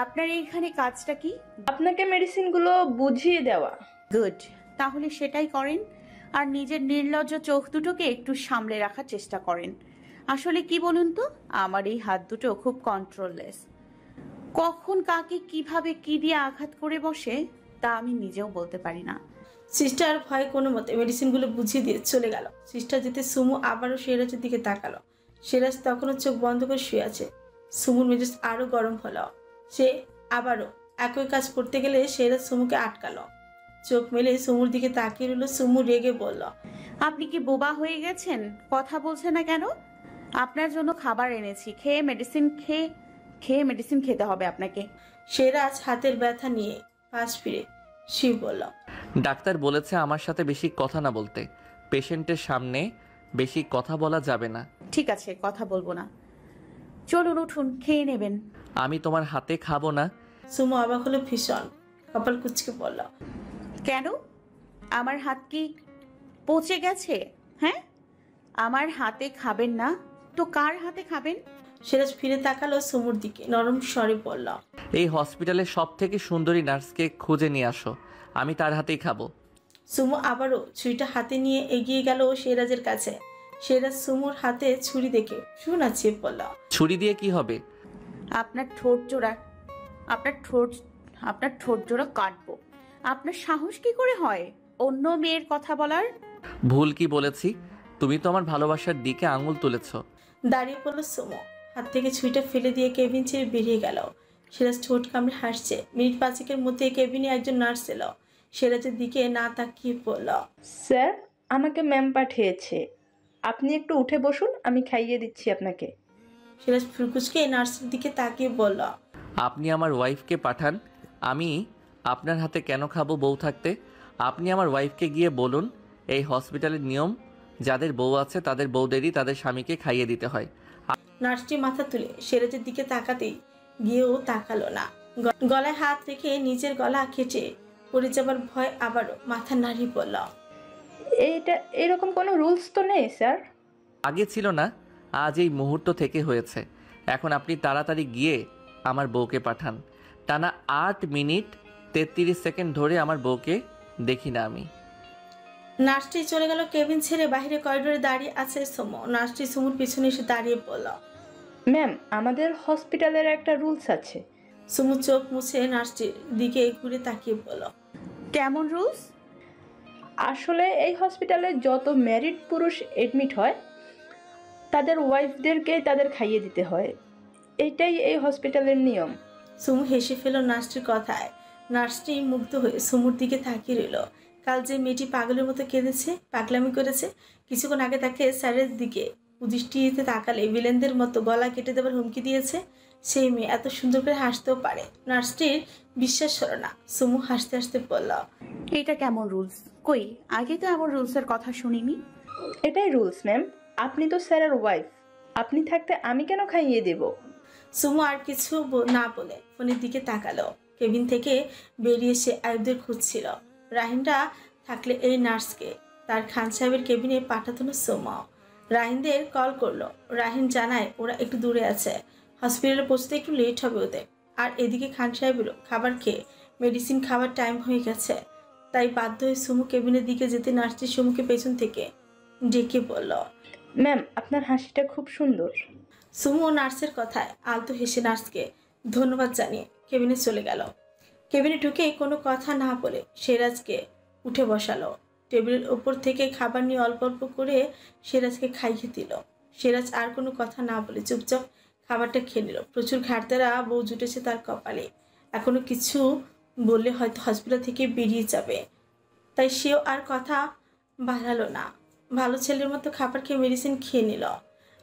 Speaker 4: আপনার এইখানে কাজটা কি?
Speaker 7: আপনাকে মেডিসিনগুলো বুঝিয়ে দেওয়া।
Speaker 4: গুড, তাহলে সেটাই করেন। আর নিজের নির্লজ্জ চোখ দুটোকে একটু সামলে রাখার চেষ্টা করেন। আসলে কি বলুন তো, আমার এই হাত দুটো খুব কন্ট্রোললেস। কখন কাকে কিভাবে কি দিয়ে আঘাত করে বসে তা আমি নিজেও বলতে পারি না।
Speaker 1: সিস্টার ভয়ে কোনো মতে মেডিসিনগুলো বুঝিয়ে দিয়ে চলে গেল। সিস্টার যেতে সুমু আবারও সিরাজের দিকে তাকালো। সিরাজ তখনও চোখ বন্ধ করে শুয়ে আছে। সুমুর মেজাজ আরো গরম হলো। সে আবারও একই কাজ করতে গেলে সিরাজ সুমুকে আটকালো। চোখ মেলে সুমুর দিকে তাকিয়ে রইল। সুমু রেগে বলল,
Speaker 4: আপনি কি বোবা হয়ে গেছেন? কথা বলছেন না কেন? আপনার জন্য খাবার এনেছি, খেয়ে মেডিসিন খেতে হবে আপনাকে।
Speaker 1: সিরাজ হাতের ব্যথা নিয়ে পাশ ফিরে শিব বলল,
Speaker 9: ডাক্তার বলেছে আমার সাথে বেশি কথা না বলতে। পেশেন্টের সামনে বেশি কথা বলা যাবে না।
Speaker 4: ঠিক আছে, কথা বলবো না। চলুন উঠুন, খেয়ে নেবেন।
Speaker 9: আমি তোমার হাতে খাবো না।
Speaker 1: সুমু অবাক হলো ভীষণ, কপাল কুঁচকে বলল,
Speaker 4: কেন? আমার হাত কি পচে গেছে? হ্যাঁ, আমার হাতে খাবেন না তো কার হাতে খাবেন?
Speaker 1: সিরাজ ফিরে তাকালো সুমুর দিকে, নরম স্বরে বলল,
Speaker 9: এই হসপিটালের সব থেকে সুন্দরী নার্সকে খুঁজে নিয়ে আসো, আমি তার হাতেই খাবো।
Speaker 1: সুমু আবারও ছুরিটা হাতে নিয়ে এগিয়ে গেল সিরাজের কাছে। সিরাজ সুমুর হাতে ছুরি দেখে শুনাচ্ছে বলল,
Speaker 9: ছুরি দিয়ে কি হবে?
Speaker 4: আপনার ঠোঁট জোড়া কাটবো। আপনার সাহস কি করে হয় অন্য মেয়ের কথা বলার?
Speaker 9: ভুল কি বলেছি? তুমি তো আমার ভালোবাসার দিকে আঙুল তুলেছ।
Speaker 1: দাঁড়িয়ে পড়লো সুমু, হাত থেকে ছুরিটা ফেলে দিয়ে কেবিন ছেড়ে বেরিয়ে গেল। সিরাজ ঠোঁট কামড়ে হাসছে। মিনিট 5 মধ্যে কেবিনে একজন নার্স এলো। সিরাজের দিকে না তাকিয়ে বলল,
Speaker 7: স্যার, আমাকে ম্যাম পাঠিয়েছে, আপনি একটু উঠে বসুন, আমি খাইয়ে দিচ্ছি আপনাকে।
Speaker 1: সিরাজ ফুরকুচকে নার্সের দিকে তাকিয়ে বলল,
Speaker 9: আপনি আমার ওয়াইফকে পাঠান, আমি আপনার হাতে কেন খাবো বউ থাকতে? আপনি আমার ওয়াইফকে গিয়ে বলুন, এই হসপিটালের নিয়ম, যাদের বউ আছে তাদের বউদেরই তাদের স্বামীকে খাইয়ে দিতে হয়।
Speaker 1: নার্সটি মাথা তুলে সিরাজের দিকে তাকাতেই গিয়েও তাকালো না। গলায় হাত রেখে নিজের গলা কেটে পড়ে যাবার ভয় আবারও মাথা নাড়িয়ে বলল,
Speaker 7: এইটা এরকম কোনো রুলস তো নেই স্যার।
Speaker 9: আগে ছিল না, আজ এই মুহূর্ত থেকে হয়েছে। এখন আপনি তাড়াতাড়ি গিয়ে আমার বউকে পাঠান। টানা 8 মিনিট 33 সেকেন্ড ধরে আমার বউকে দেখি না আমি।
Speaker 1: নার্সটি চলে গেল। কেবিন ছেড়ে বাইরে করিডোরে দাঁড়িয়ে আছে সুমু। নার্সটি সুমুর পিছনে এসে দাঁড়িয়ে পড়ল,
Speaker 7: ম্যাম, আমাদের হসপিটালের একটা রুলস আছে।
Speaker 1: সুমু চোখ মুছে নার্সটির দিকে ঘুরে তাকিয়ে বলল,
Speaker 4: কেমন রুলস?
Speaker 7: আসলে এই হসপিটালে যত ম্যারিড পুরুষ এডমিট হয় তাদের ওয়াইফদেরকেই তাদের খাইয়ে দিতে হয়, এটাই এই হসপিটালের নিয়ম।
Speaker 1: সুমু হেসে ফেল নার্সটির কথায়। নার্সটি মুগ্ধ হয়ে সুমুর দিকে তাকিয়ে রইল। কাল যে মেয়েটি পাগলের মতো কেঁদেছে, পাগলামি করেছে, কিছুক্ষণ আগে তাকে স্যারের দিকে দৃষ্টিতে তাকালে ভিলেনদের মতো গলা কেটে দেবার হুমকি দিয়েছে। সেই মেয়ে এত সুন্দর করে হাসতেও পারে। নার্সটির বিশ্বাস হলো না। সুমু হাসতে হাসতে বলল,
Speaker 4: এটা কেমন রুলস? কই, আগে তো এমন রুলসের কথা শুনিনি।
Speaker 7: এটাই রুলস ম্যাম। আপনি তো স্যারের ওয়াইফ, আপনি থাকতে আমি কেন খাইয়ে দেব?
Speaker 1: সুমু আর কিছু না বলে ফোনের দিকে তাকালো। কেবিন থেকে বেরিয়ে এসে আয়ুবদের খুঁজছিল। রাহিনরা থাকলে এই নার্সকে তার খান সাহেবের কেবিনে পাঠাতো না সুমু। রাহিনদের কল করলো। রাহিন জানায় ওরা একটু দূরে আছে, হসপিটালে পৌঁছতে একটু লেট হবে ওদের। আর এদিকে খান সাহেবেরও খাবার খেয়ে মেডিসিন খাবার টাইম হয়ে গেছে। তাই বাধ্য হয়ে সুমু কেবিনের দিকে যেতে নার্সটি সুমুকে পেছন থেকে ডেকে বলল,
Speaker 7: ম্যাম আপনার হাসিটা খুব সুন্দর।
Speaker 1: সুমু ও নার্সের কথায় আলতো হেসে নার্সকে ধন্যবাদ জানিয়ে কেবিনে চলে গেল। কেবিনে ঢুকেই কোনো কথা না বলে সিরাজকে উঠে বসালো। টেবিলের ওপর থেকে খাবার নিয়ে অল্প অল্প করে সিরাজকে খাইয়ে দিল। সিরাজ আর কোনো কথা না বলে চুপচাপ খাবারটা খেয়ে নিল। প্রচুর ঘাটতেরা বউ জুটেছে তার কপালে। এখনো কিছু বললে হয়তো হসপিটাল থেকে বেরিয়ে যাবে, তাই সেও আর কথা বাড়ালো না। ভালো ছেলের মতো খাবার খেয়ে মেডিসিন খেয়ে নিল।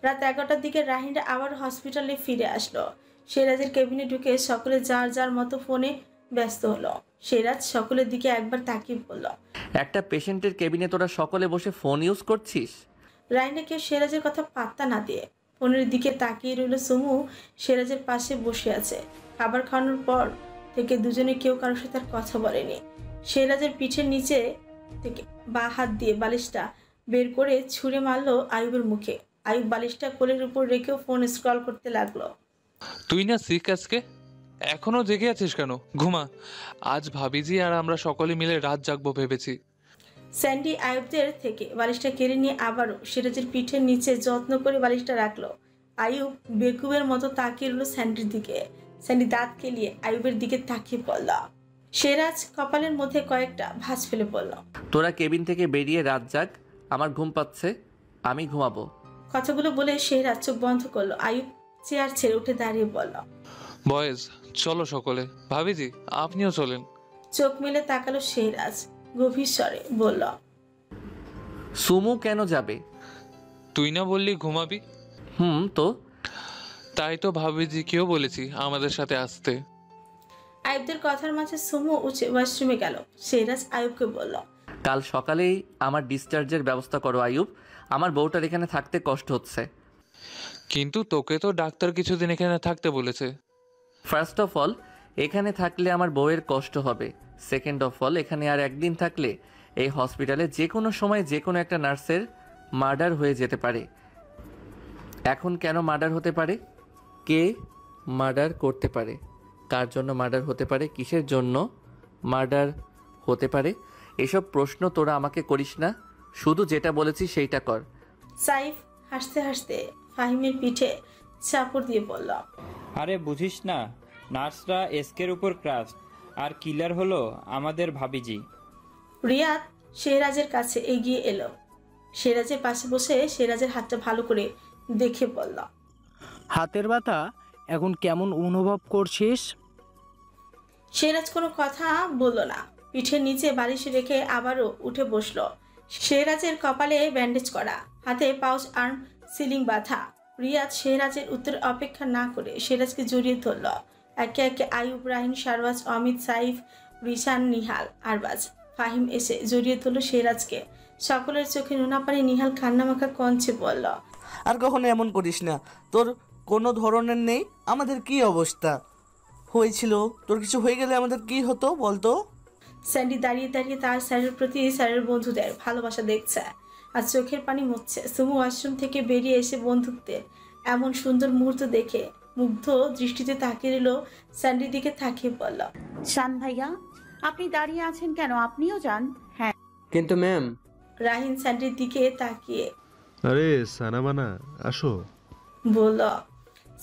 Speaker 1: রাত 11টার দিকে রাহিনরা আবার হসপিটালে ফিরে আসলো। সিরাজের কেবিনে ঢুকে সকলে যার যার মতো ফোনে ব্যস্ত হলো। সিরাজ সকলের দিকে একবার তাকিয়ে বলল,
Speaker 9: একটা পেশেন্টের কেবিনে তোরা সকলে বসে ফোন ইউজ করছিস?
Speaker 1: রাহিনা কেউ সিরাজের কথা পাত্তা না দিয়ে ফোনের দিকে তাকিয়ে রইল। সুমু সিরাজের পাশে বসে আছে। খাবার খাওয়ানোর পর থেকে দুজনে কেউ কারোর সাথে আর কথা বলেনি। সিরাজের পিঠের নিচে থেকে বা হাত দিয়ে বালিশটা বের করে ছুঁড়ে মারলো আয়ুবের মুখে। আয়ুব বালিশটা কোলের উপর রেখেও ফোন স্ক্রল করতে লাগলো।
Speaker 3: তুই না সিক আজকে, এখনো জেগে আছিস কেন? ঘুমা। আজ ভাবিজি আর আমরা সকলে মিলে রাত জাগবো ভেবেছি।
Speaker 1: স্যান্ডি আয়ুবদের থেকে বালিশটা কেড়ে নিয়ে আবারও সিরাজের পিঠের নিচে যত্ন করে বালিশটা রাখলো। আয়ুব বেকুবের মতো তাকিয়ে রইল স্যান্ডির দিকে। স্যান্ডি দাঁত কেলিয়ে আয়ুবের দিকে তাকিয়ে পড়ল। সিরাজ কপালের মধ্যে কয়েকটা ভাঁজ ফেলে বলল,
Speaker 9: তোরা কেবিন থেকে বেরিয়ে রাত জাগ, আমার ঘুম পাচ্ছে, আমি ঘুমাবো।
Speaker 1: কথাগুলো বলে সিরাজ চোখ বন্ধ করলো। আয়ুব চেয়ার ছেড়ে উঠে দাঁড়িয়ে বলল,
Speaker 3: বয়েজ চলো সকলে। ভাবিজি আপনিও চলেন।
Speaker 1: চোখ মেলে তাকালো সিরাজ, গভীর স্বরে বলল,
Speaker 9: সুমু কেন যাবে?
Speaker 3: তুই না বললি ঘুমাবি?
Speaker 9: তো
Speaker 3: তাই তো ভাবিজি কেউ বলেছি আমাদের সাথে আসতে।
Speaker 1: আয়ুবদের কথার মাঝে সুমু উঠে ওয়াশরুমে গেল। সিরাজ আয়ুবকে বলল,
Speaker 9: কাল সকালেই আমার ডিসচার্জের ব্যবস্থা করো আয়ুব, আমার বউটার এখানে থাকতে কষ্ট হচ্ছে।
Speaker 3: কিন্তু তোকে তো ডাক্তার কিছুদিন এখানে থাকতে বলেছে।
Speaker 9: ফার্স্ট অফ অল এখানে থাকলে আমার বউয়ের কষ্ট হবে। সেকেন্ড অফ অল এখানে আর একদিন থাকলে এই হসপিটালে যে কোনো সময় যে কোনো একটা নার্সের মার্ডার হয়ে যেতে পারে। এখন কেন মার্ডার হতে পারে? কে মার্ডার করতে পারে? কার জন্য মার্ডার হতে পারে? কিসের জন্য মার্ডার হতে পারে? এসব প্রশ্ন তোরা আমাকে করিস না, শুধু যেটা বলেছি সেইটা কর।
Speaker 1: সাইফ হাসতে হাসতে ফাহিমের পিঠে চাপড় দিয়ে বলল,
Speaker 13: আরে বুঝিস না, নার্সরা এসকের উপর ক্রাশ, আর কিলার হলো আমাদের ভাবিজি।
Speaker 1: রিয়াদ সিরাজের কাছে এগিয়ে এলো। সিরাজের পাশে বসে সিরাজের হাতটা ভালো করে দেখে বলল,
Speaker 14: হাতের ব্যথা এখন কেমন অনুভব করছিস?
Speaker 1: সিরাজ কোনো কথা বলল না। পিঠের নিচে বালিশ রেখে আবারও উঠে বসলো। সিরাজের কপালে ব্যান্ডেজ করা, হাতে পাউচ আর্ম সিলিং বাঁধা। রিয়াদ সিরাজের উত্তর অপেক্ষা না করে সিরাজকে জড়িয়ে ধরল। একে একে আয়ুব, রাহিন, শারওয়াজ, অমিত, সাইফ, রিশান, নিহাল, আরবাজ, ফাহিম এসে জড়িয়ে ধরল সিরাজকে। সকলের চোখে নোনা পানি। নিহাল কান্নামাখা কঞ্চে বলল,
Speaker 15: আর কখনো এমন করিস না, তোর কোনো ধরনের নেই। আমাদের কি অবস্থা হয়েছিল, তোর কিছু হয়ে গেলে আমাদের কি হতো বলতো?
Speaker 1: স্যান্ডি দাঁড়িয়ে দাঁড়িয়ে তার স্যারের প্রতি স্যারের বন্ধুদের ভালোবাসা দেখছে আর চোখের পানি মুছছে। সুমু ওয়াশরুম থেকে বেরিয়ে এসে বন্ধুত্বের এমন সুন্দর মুহূর্ত দেখে মুগ্ধ দৃষ্টিতে তাকিয়ে রইল। স্যান্ডির দিকে তাকিয়ে বলল,
Speaker 4: শান ভাইয়া আপনি দাঁড়িয়ে আছেন কেন? আপনিও যান। হ্যাঁ
Speaker 11: কিন্তু ম্যাম।
Speaker 1: রাহিন স্যান্ডির দিকে তাকিয়ে
Speaker 10: আরে সানামানা আসো
Speaker 1: বলল।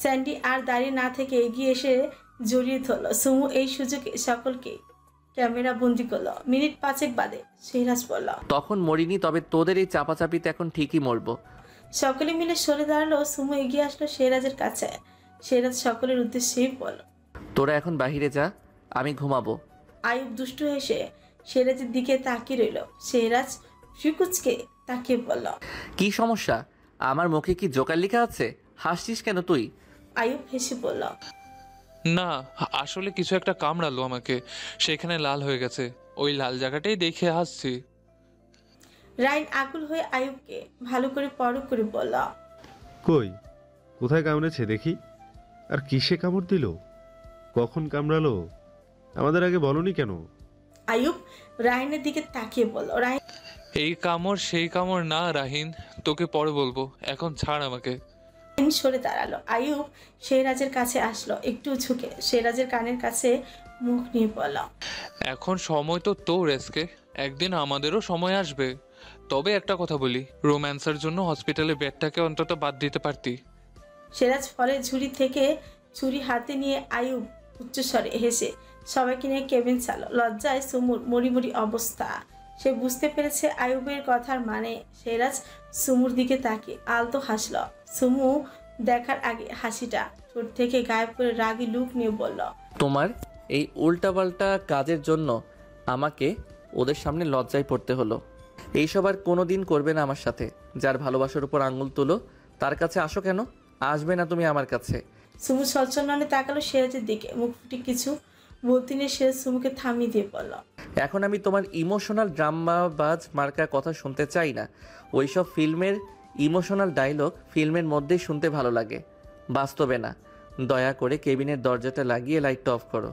Speaker 1: স্যান্ডি আর দাঁড়িয়ে না থেকে এগিয়ে এসে জড়িয়ে ধরল। সুমু এই সুযোগে সকলকে ক্যামেরা বন্দি করলো। মিনিট 5 বাদে সিরাজ বলল,
Speaker 9: তখন মরিনি, তবে তোদের এই চাপাচাপিতে এখন ঠিকই মরবো।
Speaker 1: সকলে মিলে সরে দাঁড়ালো। সুমু এগিয়ে আসলো সিরাজের কাছে। সিরাজ সকলের উদ্দেশ্যেই বলল,
Speaker 9: তোরা এখন বাহিরে যা, আমি ঘুমাবো।
Speaker 1: আয়ুব দুষ্টু হেসে সিরাজের দিকে তাকিয়ে রইল। সিরাজ ফিকুচকে তাকিয়ে বলল,
Speaker 9: কি সমস্যা? আমার মুখে কি জোকার লেখা আছে? হাসছিস কেন তুই?
Speaker 1: আয়ুব হেসে বলল,
Speaker 3: না, আসলে কিছু একটা কামড়ালো আমাকে, সেখানে লাল হয়ে গেছে, ওই লাল জায়গাটাই দেখে হাসছি।
Speaker 1: রাহিন আকুল হয়ে আয়ুবকে ভালো করে পরখ করে বলল,
Speaker 10: কই, কোথায় কামড়েছে দেখি? আর কিসে কামড় দিল? কখন কামড়ালো? আমাদের আগে বলনি কেন?
Speaker 1: আয়ুব রাহিনের দিকে তাকিয়ে বলল, রাহিন
Speaker 3: এই কামড় সেই কামড় না রাহিন, তোকে পরে বলবো, এখন ছাড় আমাকে।
Speaker 1: সরে দাঁড়ালো। আয়ুব শেহরাজের কাছে আসলো, একটু ঝুঁকে শেহরাজের কানের কাছে মুখ নিয়ে বলল,
Speaker 3: এখন সময় তো তোর এসকে, একদিন আমাদেরও সময় আসবে। তবে একটা কথা বলি, রোম্যান্সের জন্য হসপিটালে বেডটাকে অন্তত বাদ দিতে পারতি।
Speaker 1: শেহরাজ ফলের ঝুড়ি থেকে ছুরি হাতে নিয়ে আয়ুব উচ্চস্বরে হেসে সবাইকে নিয়ে কেবিন চালো। লজ্জায় সুমুর মরিমরি অবস্থা। সে বুঝতে পেরেছে আয়ুবের কথার মানে। শেহরাজ সুমুর দিকে তাকিয়ে আলতো হাসল। সুমু দেখার আগে হাসিটা ঠোঁট থেকে গায়েব করে রাগী লুক নিয়ে বলল,
Speaker 9: তোমার এই উল্টাপাল্টা কাজের জন্য আমাকে ওদের সামনে লজ্জায় পড়তে হলো। এইসব আর কোনো দিন করবে না আমার সাথে। যার ভালোবাসার উপর আঙুল তুলো তার কাছে আসো কেন? আসবে না তুমি আমার কাছে।
Speaker 1: সুমু সচন্ননে তাকালো শেহরাজের দিকে, মুখ ফুটে কিছু বলতে নিয়ে সিরাজ সুমুকে থামিয়ে দিয়ে বলল,
Speaker 9: এখন আমি তোমার ইমোশনাল ড্রামাবাজ মার্কা কথা শুনতে চাই না। ওইসব ফিল্মের ইমোশনাল ডায়লগ ফিল্মের মধ্যেই শুনতে ভালো লাগে, বাস্তবে না। দয়া করে কেবিনের দরজাটা লাগিয়ে লাইটটা অফ করো,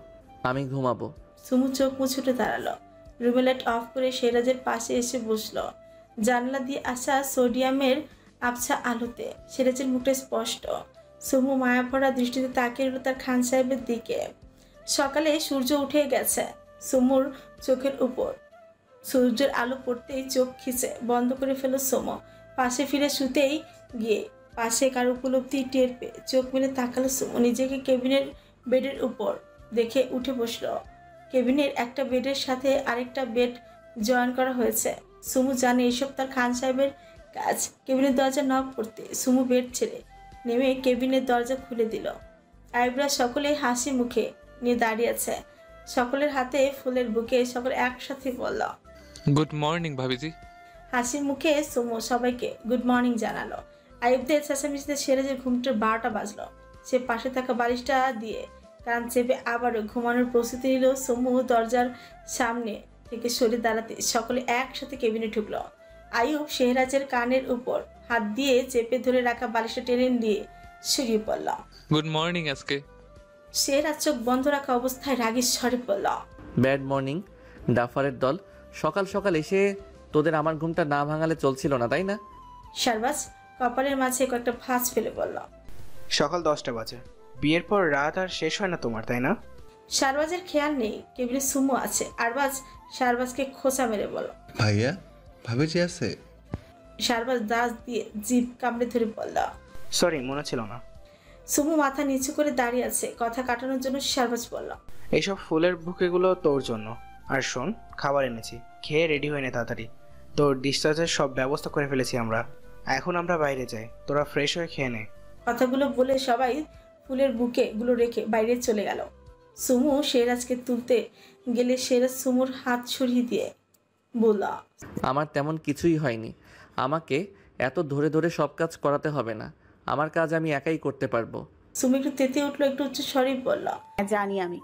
Speaker 9: আমি ঘুমাবো।
Speaker 1: সুমু চোখ মুছুটে দাঁড়ালো, রুমে লাইট অফ করে সিরাজের পাশে এসে বসলো। জানলা দিয়ে আসা সোডিয়ামের আবছা আলোতে সিরাজের মুখটা স্পষ্ট। সুমু মায়াভরা দৃষ্টিতে তাকিয়ে রইল তার খান সাহেবের দিকে। সকালে সূর্য উঠে গেছে সুমুর চোখের উপর। সূর্যের আলো পড়তেই চোখ খিচে বন্ধ করে ফেল সুমু। পাশে ফিরে শুতেই গিয়ে পাশে কার উপলব্ধি টের পেয়ে চোখ মেলে তাকালো সুমু। নিজেকে কেবিনের বেডের উপর দেখে উঠে বসলো। কেবিনের একটা বেডের সাথে আরেকটা বেড জয়েন করা হয়েছে। সুমু জানে এসব তার খান সাহেবের কাজ। কেবিনের দরজা নক করতে সুমু বেড ছেড়ে নেমে কেবিনের দরজা খুলে দিল। আইবরা সকলে হাসি মুখে নিয়ে দাঁড়িয়ে আছে, সকলের হাতে ফুলের বুকে। সকলে একসাথে বলল,
Speaker 3: গুড মর্নিং ভাবিজি।
Speaker 1: হাসি মুখে সুমু সবাইকে গুড মর্নিং জানালো। আইবদের চেঁচামেচিতে সিরাজের ঘুমটার 12টা বাজলো। সে পাশে থাকা বালিশটা দিয়ে কান চেপে আবারও ঘুমানোর প্রস্তুতি নিল। সুমু দরজার সামনে থেকে সরে দাঁড়াতে সকলে একসাথে কেবিনে ঢুকলো। আয়ুব শেহরাজের কানের উপর হাত দিয়ে চেপে ধরে রাখা বালিশটা টেনে দিয়ে সরিয়ে পড়ল।
Speaker 3: গুড মর্নিং আজকে।
Speaker 1: শেহরাজ চোখ বন্ধ রাখা অবস্থায় রাগী স্বরে বলল,
Speaker 9: ব্যাড মর্নিং ডাফারের দল। সকাল সকাল এসে তোদের আমার ঘুমটা না ভাঙালে চলছিল না, তাই না?
Speaker 1: শারবাজ কপালের মাঝে কয়েকটা ভাঁজ ফেলে বলল,
Speaker 8: সকাল 10টা বাজে, বিয়ের পর রাত আর শেষ হয় না তোমার, তাই না?
Speaker 1: শারবাজের খেয়াল নেই কেবিনে সুমু আছে। আরবাজ শারবাজকে খোঁচা মেরে বলল,
Speaker 16: ভাইয়া ভাবিজি আছে?
Speaker 1: শারবাজ দাঁত দিয়ে জিভ কামড়ে ধরে বলল,
Speaker 8: সরি, মনে ছিল না।
Speaker 1: সুমু মাথা নিচু করে দাঁড়িয়ে আছে। কথা কাটানোর জন্য শারবাজ বলল,
Speaker 8: এইসব ফুলের বুকেগুলো তোর জন্য। আর শোন, খাবার এনেছি, খেয়ে রেডি হয়ে নে তাড়াতাড়ি। তোর ডিসচার্জের সব ব্যবস্থা করে ফেলেছি আমরা। এখন আমরা বাইরে যাই, তোরা ফ্রেশ হয়ে খেয়ে নে।
Speaker 1: কথাগুলো বলে সবাই ফুলের বুকে গুলো রেখে বাইরে চলে গেল। সুমু শেহরাজকে তুলতে গেলে শেহরাজ সুমুর হাত সরিয়ে দিয়ে বলল,
Speaker 9: আমার তেমন কিছুই হয়নি, আমাকে এত ধরে ধরে সব কাজ করাতে হবে না, আমার কাজ আমি একাই করতে পারবো।
Speaker 1: সুমু একটু তেতে উঠলো, একটু উচ্চ স্বরে বলল,
Speaker 4: জানি আমি,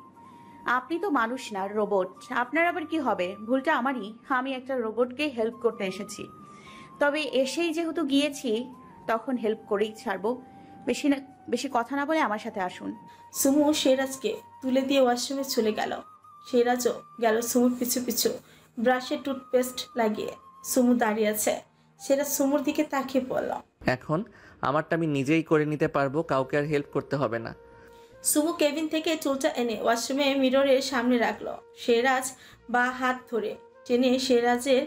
Speaker 4: আপনি তো মানুষ না, রোবট। আপনার আবার কি হবে? ভুলটা আমারই, আমি একটা রোবটকে হেল্প করতে এসেছি। তবে এসেই যেহেতু গিয়েছি তখন হেল্প করেই ছাড়বো। বেশি কথা না বলে আমার সাথে আসুন।
Speaker 1: সুমু শেহরাজকে তুলে দিয়ে ওয়াশরুমে চলে গেল। শেহরাজও গেল সুমুর পিছু পিছু। ব্রাশে টুথপেস্ট লাগিয়ে সুমু দাঁড়িয়ে আছে। শেহরাজ সুমুর দিকে তাকিয়ে পড়ল,
Speaker 9: এখন আমারটা আমি নিজেই করে নিতে পারবো, কাউকে আর হেল্প করতে হবে না।
Speaker 1: সুমু কেবিন থেকে চুলটা এনে ওয়াশরুমে মিররের সামনে রাখলো। শেহরাজ বা হাত ধরে টেনে শেহরাজের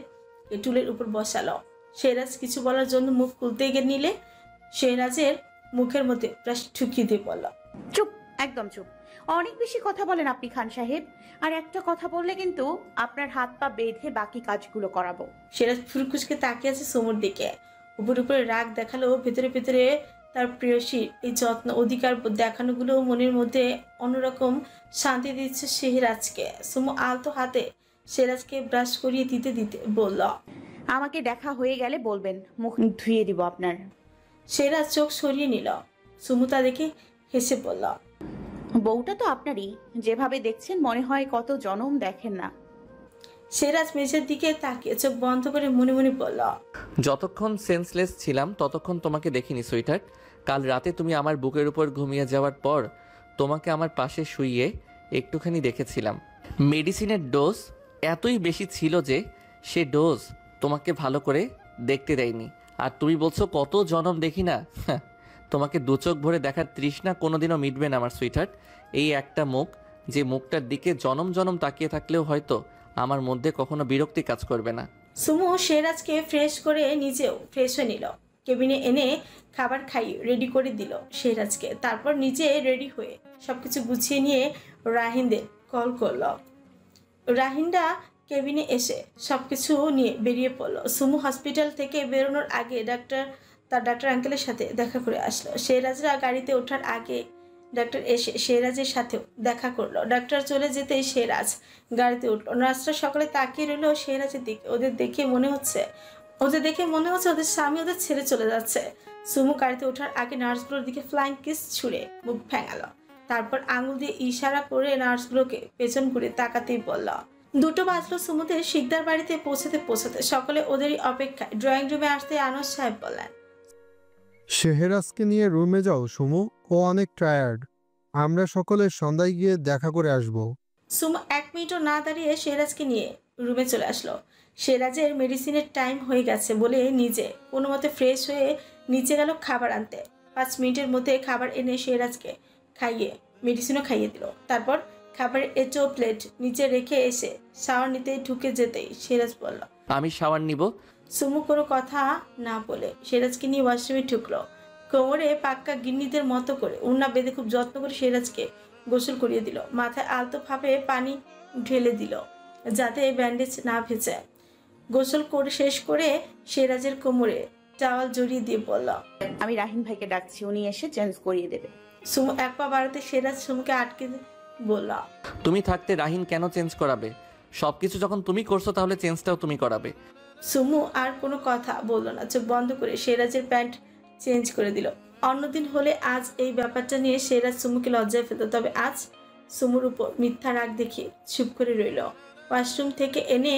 Speaker 1: টুলের উপর বসালো। শেহরাজ কিছু বলার জন্য মুখ খুলতে গিয়ে নিলে শেহরাজের মুখের মধ্যে ব্রাশ ঠুকিয়ে দিয়ে বলল,
Speaker 4: চুপ, একদম চুপ। অনেক বেশি কথা বলেন আপনি খান সাহেব। আর একটা কথা বললে কিন্তু আপনার হাত পা বেঁধে বাকি কাজগুলো করাবো।
Speaker 1: শেহরাজ ফুরকুচকে তাকিয়ে আছে সুমুর দিকে। উপরে রাগ দেখালো, ভেতরে ভেতরে তার প্রেয়সীর এই যত্ন অধিকার দেখানোগুলো মনের মধ্যে অন্যরকম শান্তি দিচ্ছে শেহরাজকে। সুমু আলতো হাতে শেহরাজকে ব্রাশ করিয়ে দিতে দিতে বলল,
Speaker 4: আমাকে দেখা হয়ে গেলে বলবেন, মুখ ধুয়ে দিব আপনার।
Speaker 1: সেরাজ চোখ সরিয়ে নিল। সুমু তা দেখে হেসে বলল,
Speaker 4: বউটা তো আপনারই, যেভাবে দেখছেন মনে হয় কত জনম দেখেন না।
Speaker 1: সেরাজ মেঝের দিকে তাকিয়ে চোখ বন্ধ করে মনে মনে বলল,
Speaker 9: যতক্ষণ সেন্সলেস ছিলাম ততক্ষণ তোমাকে দেখিনি সুইটহার্ট। কাল রাতে তুমি আমার বুকের উপর ঘুমিয়ে যাওয়ার পর তোমাকে আমার পাশে শুইয়ে একটুখানি দেখেছিলাম। মেডিসিনের ডোজ এতই বেশি ছিল যে সে ডোজ তোমাকে ভালো করে দেখতে দেয়নি। আর তুমি বলছো কত জনম দেখি না। তোমাকে দু চোখ ভরে দেখার তৃষ্ণা কোনোদিনও মিটবে না আমার সুইটহার্ট। এই একটা মুখ, যে মুখটার দিকে জনম জনম তাকিয়ে থাকলেও হয়তো আমার মধ্যে কখনো বিরক্তি কাজ করবে না।
Speaker 1: সুমু সেরাজকে ফ্রেশ করে নিজেও ফ্রেশ হয়ে নিল। কেবিনে এনে খাবার খাইয়ে রেডি করে দিল সেরাজকে। তারপর নিজে রেডি হয়ে সবকিছু গুছিয়ে নিয়ে রাহিনদের কল করল। রাহিনরা কেবিনে এসে সবকিছু নিয়ে বেরিয়ে পড়লো। সুমু হসপিটাল থেকে বেরোনোর আগে ডাক্তার আঙ্কেলের সাথে দেখা করে আসলো। সেরাজরা গাড়িতে ওঠার আগে ডাক্তার এসে সেরাজের সাথেও দেখা করলো। ডাক্তার চলে যেতেই সেরাজ গাড়িতে উঠলো। নার্সরা সকলে তাকিয়ে রইলো সেরাজের দিকে। ওদের দেখে মনে হচ্ছে ওদের স্বামী ওদের ছেড়ে চলে যাচ্ছে। সুমু গাড়িতে ওঠার আগে নার্সগুলোর দিকে ফ্লাইং কিস ছুঁড়ে মুখ ভেঙালো। তারপর আঙুল দিয়ে ইশারা করে নার্সগুলোকে পেছন ঘুরে তাকাতেই বলল। 2টো বাজলো। সুমুদের শিকদার বাড়িতে পৌঁছাতে সকলে ওদেরই অপেক্ষায়। ড্রয়িং রুমে আসতে আনোস সাহেব বললেন,
Speaker 17: শেহরাজকে নিয়ে রুমে যাও সুমু, ও অনেক টায়ার্ড। আমরা সকলে সন্ধ্যায় গিয়ে দেখা করে আসব।
Speaker 1: সুমু 1 মিনিটও না দাঁড়িয়ে সেরাজকে নিয়ে রুমে চলে আসলো। সেরাজের মেডিসিনের টাইম হয়ে গেছে বলে নিজে কোনো মতে ফ্রেশ হয়ে নিচে গেল খাবার আনতে। 5 মিনিটের মধ্যে খাবার এনে সেরাজকে খাইয়ে মেডিসিনও খাইয়ে দিল। তারপর খাবারের এঁটো প্লেট নিচে রেখে এসে শাওয়ার নিতে ঢুকে যেতেই সেরাজ বলল,
Speaker 9: আমি শাওয়ার নিব।
Speaker 1: সুমু কোনো কথা না বলে সেরাজকে নিয়ে ওয়াশরুমে ঢুকলো। কোমরে পাক্কা গিন্নিদের মতো করে ওড়না বেঁধে খুব যত্ন করে সেরাজকে গোসল করিয়ে দিল। মাথায় আলতোভাবে পানি ঢেলে দিল যাতে ব্যান্ডেজ না ভেজে। গোসল করে শেষ করে সেরাজের কোমরে টাওয়াল জড়িয়ে দিয়ে বলল,
Speaker 4: আমি রাহিন ভাইকে ডাকছি, উনি এসে চেঞ্জ করিয়ে দেবে।
Speaker 1: সুমু 1 পা বাড়াতে সেরাজ সুমুকে আটকে বলল,
Speaker 9: তুমি থাকতে রাহিন কেন চেঞ্জ করাবে? সবকিছু যখন তুমি করছো তাহলে চেঞ্জটাও তুমি করাবে।
Speaker 1: সুমু আর কোনো কথা বলল না। চোখ বন্ধ করে সেরাজের প্যান্ট চেঞ্জ করে দিল। অন্যদিন হলে আজ এই ব্যাপারটা নিয়ে সেরাজ সুমুকে লজ্জায় ফেলত, তবে আজ সুমুর উপর মিথ্যা রাগ দেখিয়ে চুপ করে রইল। ওয়াশরুম থেকে এনে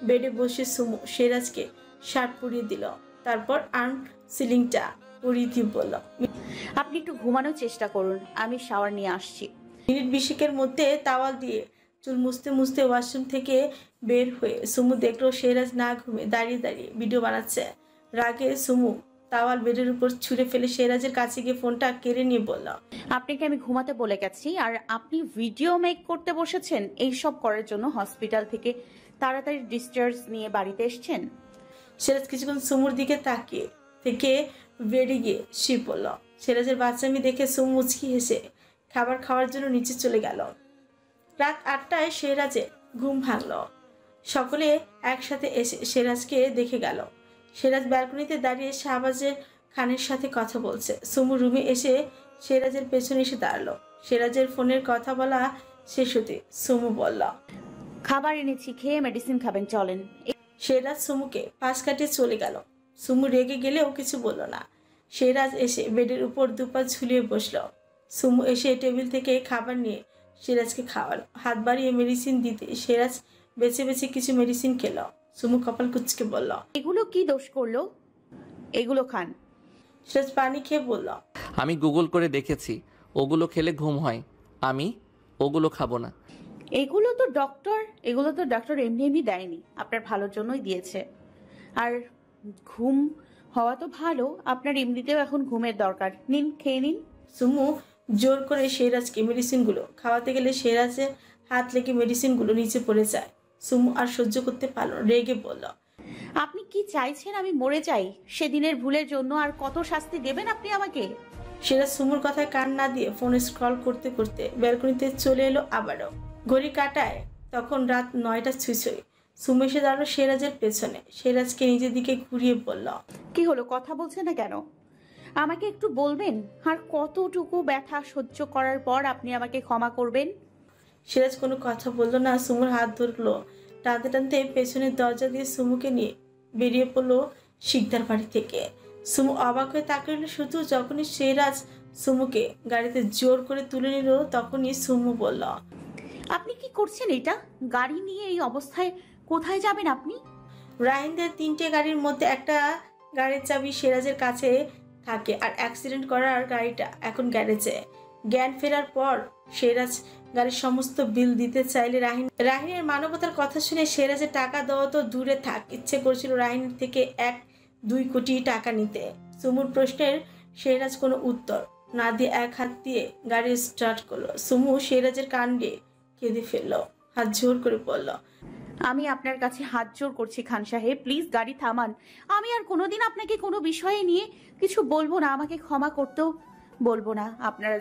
Speaker 1: বেডে বসে সুমু সেরাজকে শার্ট পরিয়ে দিল। তারপর আর্ম সিলিংটা পরিয়ে দিয়ে বলল,
Speaker 4: আপনি একটু ঘুমানোর চেষ্টা করুন, আমি শাওয়ার নিয়ে আসছি।
Speaker 1: মিনিট 20 মধ্যে তাওয়াল দিয়ে চুল মুছতে মুছতে ওয়াশরুম থেকে বের হয়ে সুমু দেখলো সেরাজ না ঘুমে দাঁড়িয়ে দাঁড়িয়ে ভিডিও বানাচ্ছে। রাগে সুমু তাওয়াল বেডের উপর ছুঁড়ে ফেলে সেরাজের কাছে গিয়ে ফোনটা কেড়ে নিয়ে বলল,
Speaker 4: আপনাকে আমি ঘুমাতে বলে গেছি আর আপনি ভিডিও মেক করতে বসেছেন। এই সব করার জন্য হসপিটাল থেকে তাড়াতাড়ি ডিসচার্জ নিয়ে বাড়িতে এসেছেন।
Speaker 1: সেরাজ কিছুক্ষণ সুমুর দিকে তাকিয়ে থেকে বেড়ে গিয়ে শুয়ে পড়ল। সেরাজের বাচ্চামি দেখে সুমু মুচকি হেসে খাবার খাওয়ার জন্য নিচে চলে গেল। রাত 8টায় সেরাজের ঘুম ভাঙল। সকলে একসাথে এসে সেরাজকে দেখে গেল। সেরাজ ব্যালকনিতে দাঁড়িয়ে শাহবাজের খানের সাথে কথা বলছে। সুমু রুমে এসে সেরাজের পেছনে এসে দাঁড়ালো। সেরাজের ফোনের কথা বলা শেষ হতে সুমু বলল,
Speaker 4: খাবার এনেছি, খেয়ে মেডিসিন খাবেন, চলেন।
Speaker 1: সেরাজ সুমুকে পাশ কাটিয়ে চলে গেল। সুমু রেগে গেলেও কিছু বলল না। সেরাজ এসে বেডের উপর 2 পা ঝুলিয়ে বসলো। সুমু এসে টেবিল থেকে খাবার নিয়ে সেরাজকে খাওয়ালো। হাত বাড়িয়ে মেডিসিন দিতে সেরাজ বেছে বেছে কিছু মেডিসিন খেলো। সুমু কপাল কুচকে বলল,
Speaker 4: এগুলো কি দোষ করলো? এগুলো খান।
Speaker 1: সেরাজ পানি খেয়ে বলল,
Speaker 9: আমি গুগল করে দেখেছি, ওগুলো খেলে ঘুম হয়, আমি ওগুলো খাবো না।
Speaker 4: এগুলো তো ডক্টর এমনি এমনি দেয়নি, আপনার ভালোর জন্যই দিয়েছে। আর ঘুম হওয়া তো ভালো, আপনার এমনিতেও এখন ঘুমের দরকার, নিন খেয়ে নিন।
Speaker 1: সুমু জোর করে সেরাজকে মেডিসিনগুলো খাওয়াতে গেলে সেরাজের হাত লেগে মেডিসিনগুলো নিচে পড়ে যায়। সুমু আর সহ্য করতে পারল, রেগে বলল,
Speaker 4: আপনি কি চাইছেন আমি মরে যাই? সেদিনের ভুলের জন্য আর কত শাস্তি দেবেন আপনি আমাকে?
Speaker 1: সেরাজ সুমুর কথায় কান না দিয়ে ফোনে স্ক্রল করতে করতে ব্যালকনিতে চলে এলো আবারও। ঘড়ি কাটায় তখন রাত 9টা ছুঁই। সুমু এসে দাঁড়ালো সেরাজের পেছনে। সেরাজকে নিজের দিকে ঘুরিয়ে বলল,
Speaker 4: কি হলো, কথা বলছে না কেন? আমাকে একটু বলবেন? আর কতটুকু ব্যথা সহ্য করার পর আপনি আমাকে ক্ষমা করবেন?
Speaker 1: সিরাজ কোনো কথা বলল না। সুমুর হাত ধরলো, টানতে টানতে পেছনের দরজা দিয়ে সুমুকে নিয়ে বেরিয়ে পড়লো শিকদার বাড়ি থেকে। সুমু অবাক হয়ে তাকাল শুধু। যখনই সেরাজ সুমুকে গাড়িতে জোর করে তুলে নিল তখনই সুমু বলল,
Speaker 4: আপনি কি করছেন এটা? গাড়ি নিয়ে এই অবস্থায় কোথায় যাবেন আপনি?
Speaker 1: রাহিনদের 3টে গাড়ির মধ্যে একটা গাড়ির চাবি সেরাজের কাছে থাকে আর অ্যাক্সিডেন্ট করার গাড়িটা এখন গ্যারেজে। জ্ঞান ফেরার পর সেরাজ গাড়ির সমস্ত বিল দিতে চাইলে রাহিনের মানবতার কথা শুনে সেরাজের টাকা দেওয়া তো দূরে থাক, ইচ্ছে করছিল রাহিনের থেকে 1-2 কোটি টাকা নিতে। সুমুর প্রশ্নের সেরাজ কোনো উত্তর না দিয়ে এক হাত দিয়ে গাড়ি স্টার্ট করলো। সুমু সেরাজের কাণ্ডে কেঁদে ফেললো, হাত জোর করে বলল,
Speaker 4: আমি আপনার কাছে হাত জোর করছি খান সাহেব, প্লিজ গাড়ি থামান। আমি আর কোনোদিন আপনাকে কোনো বিষয়ে নিয়ে কিছু বলবো না, আমাকে ক্ষমা করতেও বলবো না। আপনার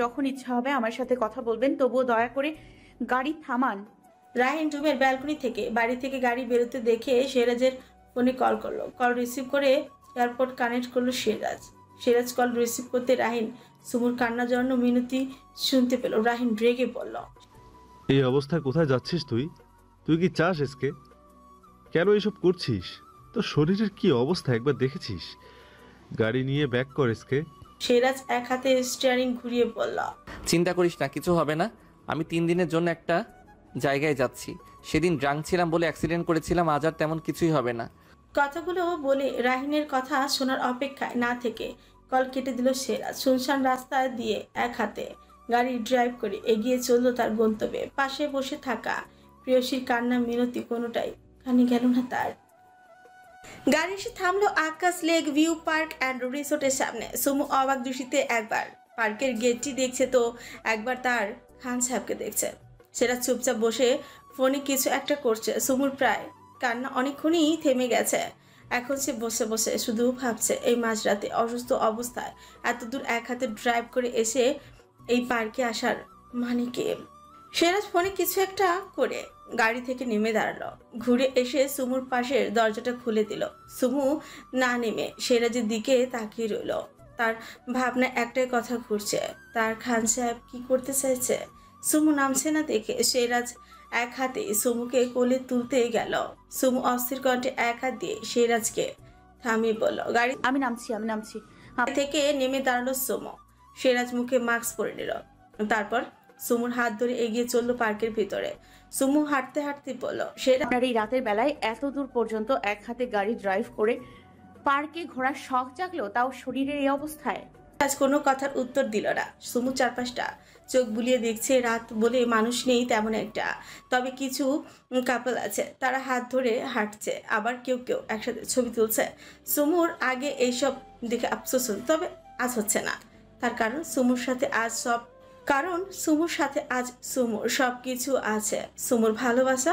Speaker 4: যখন ইচ্ছা হবে আমার সাথে কথা বলবেন, তবুও দয়া করে গাড়ি থামান।
Speaker 1: রাহিন রুমের ব্যালকনি থেকে বাড়ি থেকে গাড়ি বেরোতে দেখে সেরাজের ফোনে কল করলো। কল রিসিভ করে এয়ারপোর্ট কানেক্ট করলো সেরাজ কল রিসিভ করতে রাহিন সুমুর কান্না জন্য মিনতি শুনতে পেল। রাহিন রেগে বলল,
Speaker 10: এই অবস্থায় কোথায় যাচ্ছিস তুই? তুই কি চাস এসকে? কেন এসব করছিস? তোর শরীরের কি অবস্থা একবার দেখেছিস? গাড়ি নিয়ে ব্যাক কর এসকে।
Speaker 1: সেরাজ এক হাতে স্টিয়ারিং ঘুরিয়ে বলল,
Speaker 9: চিন্তা করিস না, কিছু হবে না। আমি 3 দিনের জন্য একটা জায়গায় যাচ্ছি। সেদিন ড্রাঙ্ক ছিলাম বলে অ্যাক্সিডেন্ট করেছিলাম, আজ আর তেমন কিছুই হবে না।
Speaker 1: কথাগুলো বলে রাহিনের কথা শোনার অপেক্ষায় না থেকে কল কেটে দিল সেরাজ। শুনশান রাস্তা দিয়ে এক হাতে গাড়ি ড্রাইভ করে এগিয়ে চলল তার গন্তব্যে। পাশে বসে থাকা প্রেয়সীর কান্না মিনতি কোনোটাই কানে গেল না তার। গাড়ি এসে থামলো আকাশ লেক ভিউ পার্ক অ্যান্ড রিসোর্টের সামনে। সুমু অবাক দৃষ্টিতে একবার পার্কের গেটটি দেখছে তো একবার তার খান সাহেবকে দেখছে। সেটা চুপচাপ বসে ফোনে কিছু একটা করছে। সুমুর প্রায় কান্না অনেকক্ষণই থেমে গেছে। এখন সে বসে বসে শুধু ভাবছে এই মাঝরাতে অসুস্থ অবস্থায় এত দূর এক হাতে ড্রাইভ করে এসে এই পার্কে আসার মানে কি। সেরাজ ফোনে কিছু একটা করে গাড়ি থেকে নেমে দাঁড়ালো, ঘুরে এসে সুমুর পাশের দরজাটা খুলে দিল। সুমু না নেমে সেরাজের দিকে তাকিয়ে রইল। তার ভাবনা একটাই কথা ঘুরছে, তার খান সাহেব কি করতে চাইছে। সুমু নামছে না দেখে সেরাজ এক হাতে সুমুকে কোলে তুলতে গেল। সুমু অস্থির কণ্ঠে এক হাত দিয়ে সেরাজকে থামিয়ে বলল, গাড়ি
Speaker 4: আমি নামছি।
Speaker 1: থেকে নেমে দাঁড়ালো সুমু। সেরাজ মুখে মাস্ক পরে নিল, তারপর সুমুর হাত ধরে এগিয়ে চললো পার্কের ভিতরে। সুমু হাঁটতে হাঁটতে বলল,
Speaker 4: আপনার এই রাতের বেলায় এত দূর পর্যন্ত এক হাতে গাড়ি ড্রাইভ করে পার্কে ঘোরার শখ জাগলো, তাও শরীরের এই অবস্থায়।
Speaker 1: আজ কোনো কথার উত্তর দিল না। সুমু চারপাশটা চোখ বুলিয়ে দেখছে। রাত বলে মানুষ নেই তেমন একটা, তবে কিছু কাপল আছে, তারা হাত ধরে হাঁটছে, আবার কেউ কেউ একসাথে ছবি তুলছে। সুমুর আগে এইসব দেখে আফসোস হতো, তবে আজ হচ্ছে না। তার কারণ সুমুর সাথে আজ সুমুর সব কিছু আছে। সুমুর ভালোবাসা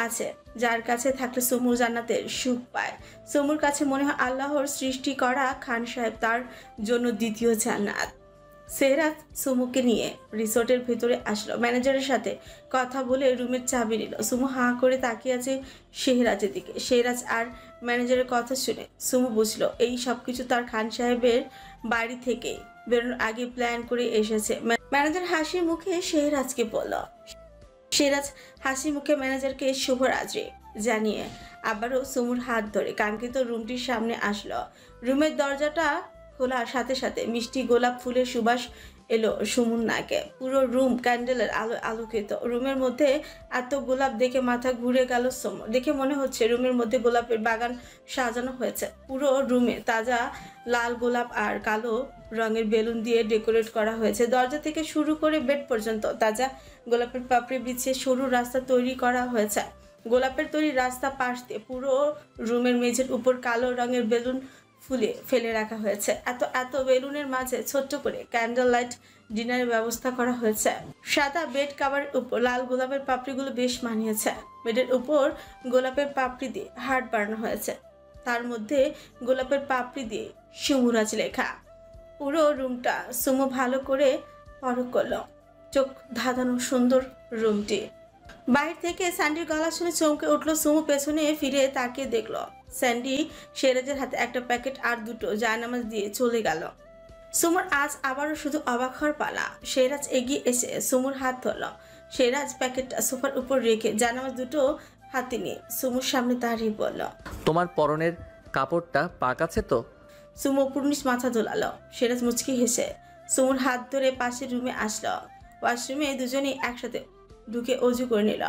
Speaker 1: আছে, যার কাছে থাকলে সুমুর জান্নাতের সুখ পায়। সুমুর কাছে মনে হয় আল্লাহর সৃষ্টি করা খান সাহেব তার জন্য দ্বিতীয় জান্নাত। সেরাজ সুমুকে নিয়ে রিসোর্টের ভিতরে আসলো। ম্যানেজারের সাথে কথা বলে রুমের চাবি নিল। সুমু হাঁ করে তাকিয়ে আছে শেহরাজের দিকে। শেহরাজ আর ম্যানেজারের কথা শুনে সুমু বুঝলো এই সব কিছু তার খান সাহেবের বাড়ি থেকে বেরোনোর আগে প্ল্যান করে এসেছে। ম্যানেজার হাসি মুখে শেহরাজকে বলল। শেহরাজ হাসি মুখে ম্যানেজারকে শুভরাত্রি জানিয়ে আবারও সুমুর হাত ধরে কাঙ্ক্ষিত রুমটির সামনে আসলো। রুমের দরজাটা খোলার সাথে সাথে মিষ্টি গোলাপ ফুলের সুবাস এলো সুমুর নাকে। পুরো রুম ক্যান্ডেলের আলো আলোকিত। রুমের মধ্যে এত গোলাপ দেখে মাথা ঘুরে গেল সুমুর। দেখে মনে হচ্ছে রুমের মধ্যে গোলাপের বাগান সাজানো হয়েছে। পুরো রুমে তাজা লাল গোলাপ আর কালো রঙের বেলুন দিয়ে ডেকোরেট করা হয়েছে। দরজা থেকে শুরু করে বেড পর্যন্ত তাজা গোলাপের পাপড়ি বিছিয়ে সরু রাস্তা তৈরি করা হয়েছে। গোলাপের তৈরি রাস্তা পাশ দিয়ে পুরো রুমের মেঝের উপর কালো রঙের বেলুন ফুলে ফেলে রাখা হয়েছে। এত বেলুনের মাঝে ছোট্ট করে ক্যান্ডেল লাইট ডিনারের ব্যবস্থা করা হয়েছে। সাদা বেড কাভারের উপর লাল গোলাপের পাপড়িগুলো বেশ মানিয়েছে। বেডের উপর গোলাপের পাপড়ি দিয়ে হার্ট বানানো হয়েছে, তার মধ্যে গোলাপের পাপড়ি দিয়ে সুমুরাজ লেখা। পুরো রুমটা সুমু ভালো করে পরখ করলো। চোখ ধাঁধানো সুন্দর রুমটি। বাইরে থেকে স্যান্ডির গলা শুনে চমকে উঠলো সুমু। পেছনে ফিরে তাকিয়ে দেখলো স্যান্ডি সেরাজের হাতে একটা প্যাকেট আর দুটো জায়নামাজ দিয়ে চলে গেল। সুমুর আজ আবারও শুধু অবাক হওয়ার পালা। সেরাজ এগিয়ে এসে সুমুর হাত ধরল। সেরাজ প্যাকেটটা সোফার উপর রেখে জায়নামাজ দুটো হাতে নিয়ে সুমুর সামনে দাঁড়িয়ে বলল,
Speaker 9: তোমার পরনের কাপড়টা পাক আছে তো?
Speaker 1: সুমো পুরনিশ মাথা দোলালো। সিরাজ মুচকি হেসে সুমুর হাত ধরে পাশের রুমে আসলো। ওয়াশরুমে দুজনেই একসাথে ঢুকে অজু করে নিল।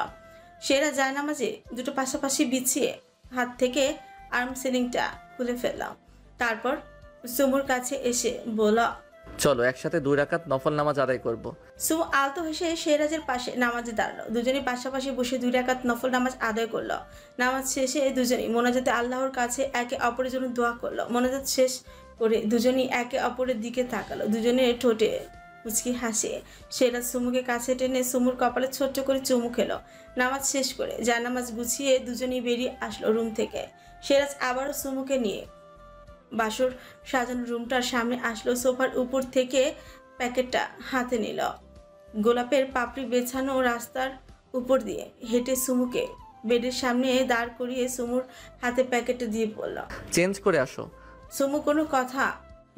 Speaker 1: সিরাজ জায়নামাজে দুটো পাশাপাশি বিছিয়ে হাত থেকে আর্ম সিলিংটা খুলে ফেলল। তারপর সুমুর কাছে এসে বলল,
Speaker 9: চলো একসাথে 2 রাকাত নফল নামাজ আদায় করব।
Speaker 1: সুমু আলতো হেসে সিরাজের পাশে নামাজে দাঁড়ালো। দুজনেই পাশাপাশি বসে 2 রাকাত নফল নামাজ আদায় করলো। নামাজ শেষে দুজনেই মোনাজাতে আল্লাহর কাছে একে অপরের জন্য দোয়া করলো। মোনাজাত শেষ করে দুজনেই একে অপরের দিকে তাকালো। দুজনের ঠোঁটে মুচকি হাসে। সিরাজ সুমুকে কাছে টেনে সুমুর কপালে ছোট্ট করে চুমু খেলো। নামাজ শেষ করে জায়নামাজ গুছিয়ে দুজনেই বেরিয়ে আসলো রুম থেকে। সিরাজ আবারও সুমুকে নিয়ে বাসর সাজানো রুমটার সামনে আসলো। সোফার উপর থেকে প্যাকেটটা হাতে নিল। গোলাপের পাপড়ি বেছানো রাস্তার উপর দিয়ে হেঁটে সুমুকে বেডের সামনে দাঁড় করিয়ে সুমুর হাতে প্যাকেটটা দিয়ে বলল,
Speaker 9: চেঞ্জ করে আসো।
Speaker 1: সুমু কোনো কথা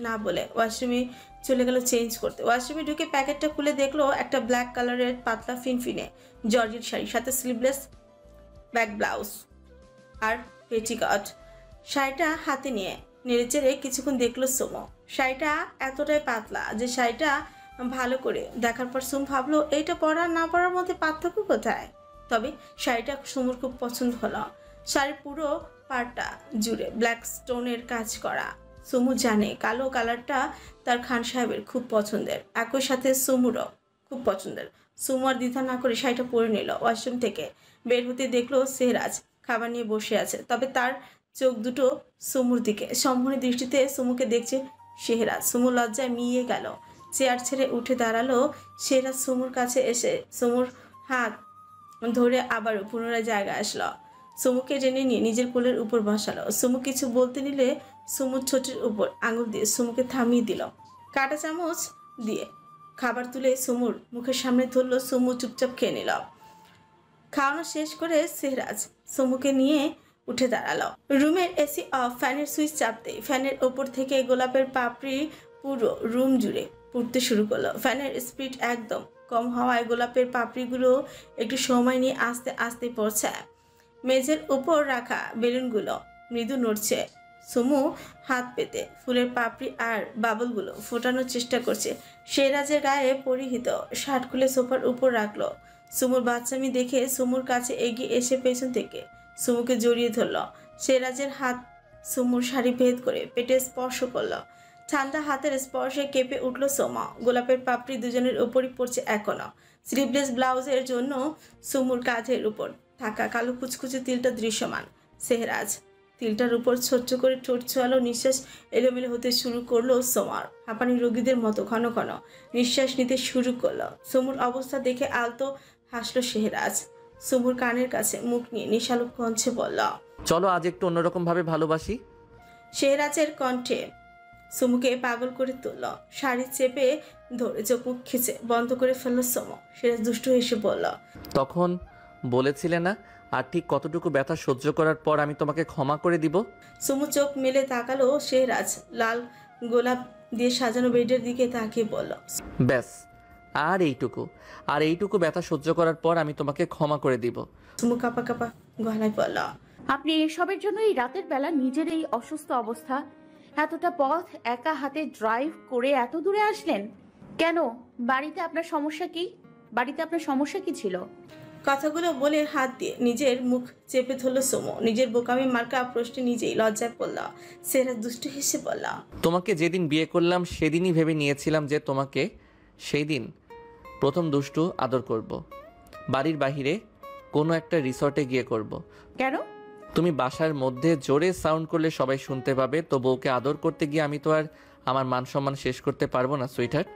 Speaker 1: না বলে ওয়াশরুমে চলে গেল চেঞ্জ করতে। ওয়াশরুমে ঢুকে প্যাকেটটা খুলে দেখলো একটা ব্ল্যাক কালারের পাতলা ফিনফিনে জর্জেট শাড়ি, সাথে স্লিভলেস ব্যাক ব্লাউজ আর পেটিকট। শাড়িটা হাতে নিয়ে নেড়েচেড়ে কিছুক্ষণ দেখলো সুমু। শাড়িটা এতটাই পাতলা যে শাড়িটা ভালো করে দেখার পর সুম ভাবলো এইটা পরা না পরার মধ্যে পার্থক্য কোথায়। তবে শাড়িটা সুমুর খুব পছন্দ হলো। শাড়ির পুরো পাড়টা জুড়ে ব্ল্যাক স্টোনের কাজ করা। সুমু জানে কালো কালারটা তার খান সাহেবের খুব পছন্দের, একই সাথে সুমুরও খুব পছন্দের। সুমু আর দ্বিধা না করে শাড়িটা পরে নিল। ওয়াশরুম থেকে বের হতে দেখলো সেহরাজ খাবার নিয়ে বসে আছে। তবে তার চোখ দুটো সুমুর দিকে। সম্মোহনী দৃষ্টিতে সুমুকে দেখছে সেহরাজ। সুমু লজ্জায় মিয়ে গেল। চেয়ার ছেড়ে উঠে দাঁড়ালো। সেহরাজ সুমুর কাছে এসে সুমুর হাত ধরে আবারও পুনরায় জায়গায় আসলো। সুমুকে টেনে নিয়ে নিজের কোলের উপর বসালো। সুমু কিছু বলতে নিলে সুমুর ছোটের উপর আঙুল দিয়ে সুমুকে থামিয়ে দিল। কাঁটা চামচ দিয়ে খাবার তুলে সুমুর মুখের সামনে ধরলো। সুমু চুপচাপ খেয়ে নিল। খাওয়ানো শেষ করে সেহরাজ সুমুকে নিয়ে উঠে দাঁড়ালো। রুমের এসি অফ। ফ্যানের সুইচ চাপতে ফ্যানের ওপর থেকে গোলাপের পাপড়ি পুরো রুম জুড়ে পড়তে শুরু করলো। ফ্যানের স্পিড একদম কম হওয়ায় গোলাপের পাপড়িগুলো একটু সময় নিয়ে আস্তে আস্তে পড়ছে। মেঝের উপর রাখা বেলুনগুলো মৃদু নড়ছে। সুমু হাত পেতে ফুলের পাপড়ি আর বাবলগুলো ফোটানোর চেষ্টা করছে। সেরাজের গায়ে পরিহিত শার্ট খুলে সোফার উপর রাখলো। সুমুর বাচ্চামি দেখে সুমুর কাছে এগিয়ে এসে পেছন থেকে সুমুকে জড়িয়ে ধরল। সেরাজের হাত সুমুর শাড়ি ভেদ করে পেটে স্পর্শ করলো। ঠান্ডা হাতের স্পর্শে কেঁপে উঠল সোমা। গোলাপের পাপড়ি দুজনের উপরই পড়ছে এখনো। স্লিভলেস ব্লাউজের জন্য সুমুর কাঁধের উপর থাকা কালো কুচকুচে তিলটা দৃশ্যমান। সেহরাজ তিলটার উপর ছোট্ট করে ঠোঁট ছোঁয়ালো। নিঃশ্বাস এলোমেলো হতে শুরু করলো সোমার। হাঁপানি রোগীদের মতো ঘন ঘন নিঃশ্বাস নিতে শুরু করলো। সুমুর অবস্থা দেখে আলতো হাসলো সেহরাজ। সুমুর কানের কাছে মুখ নিয়ে নিশালো কণ্ঠে বলল,
Speaker 9: চলো আজ একটু অন্যরকম ভাবে ভালোবাসি।
Speaker 1: সেহরাজের কণ্ঠে সুমুকে পাগল করে তুলল। শাড়ি চেপে ধরে চোখ মুখ খিচে বন্ধ করে ফেললো সুমু। সেহরাজ দুষ্টু হেসে বলল,
Speaker 9: তখন বলেছিলে না আর ঠিক কতটুকু ব্যথা সহ্য করার পর আমি তোমাকে ক্ষমা করে দিব।
Speaker 1: সুমু চোখ মেলে তাকালো। সেহরাজ লাল গোলাপ দিয়ে সাজানো বেডের দিকে তাকিয়ে বলল,
Speaker 9: ব্যাস আর এইটুকু ব্যথা সহ্য করার পর আমি তোমাকে ক্ষমা করে দিব।
Speaker 1: সুমু কাপা কাপা গলায় বলল,
Speaker 4: আপনি এসবের জন্য এই রাতের বেলা নিজের এই অসুস্থ অবস্থা, এতটা পথ একা হাতে ড্রাইভ করে এত দূরে আসলেন কেন? বাড়িতে আপনার সমস্যা কি ছিল?
Speaker 1: কথাগুলো বলে হাত দিয়ে নিজের মুখ চেপে ধরল সুমু। নিজের বোকামি মার্কা প্রশ্নে নিজেই লজ্জায় পড়ল। সেহরাজ দুষ্টু হেসে বলল,
Speaker 9: তোমাকে যেদিন বিয়ে করলাম সেদিনই ভেবে নিয়েছিলাম যে তোমাকে সেই দিন প্রথম দুষ্টু আদর করব। বাড়ির বাহিরে কোনো একটা রিসর্টে গিয়ে করব।
Speaker 4: কেন?
Speaker 9: তুমি বাসার মধ্যে জোরে সাউন্ড করলে সবাই শুনতে পাবে। তো বউকে আদর করতে গিয়ে আমি তো আর আমার মান সম্মান শেষ করতে পারবো না সুইটহার্ট।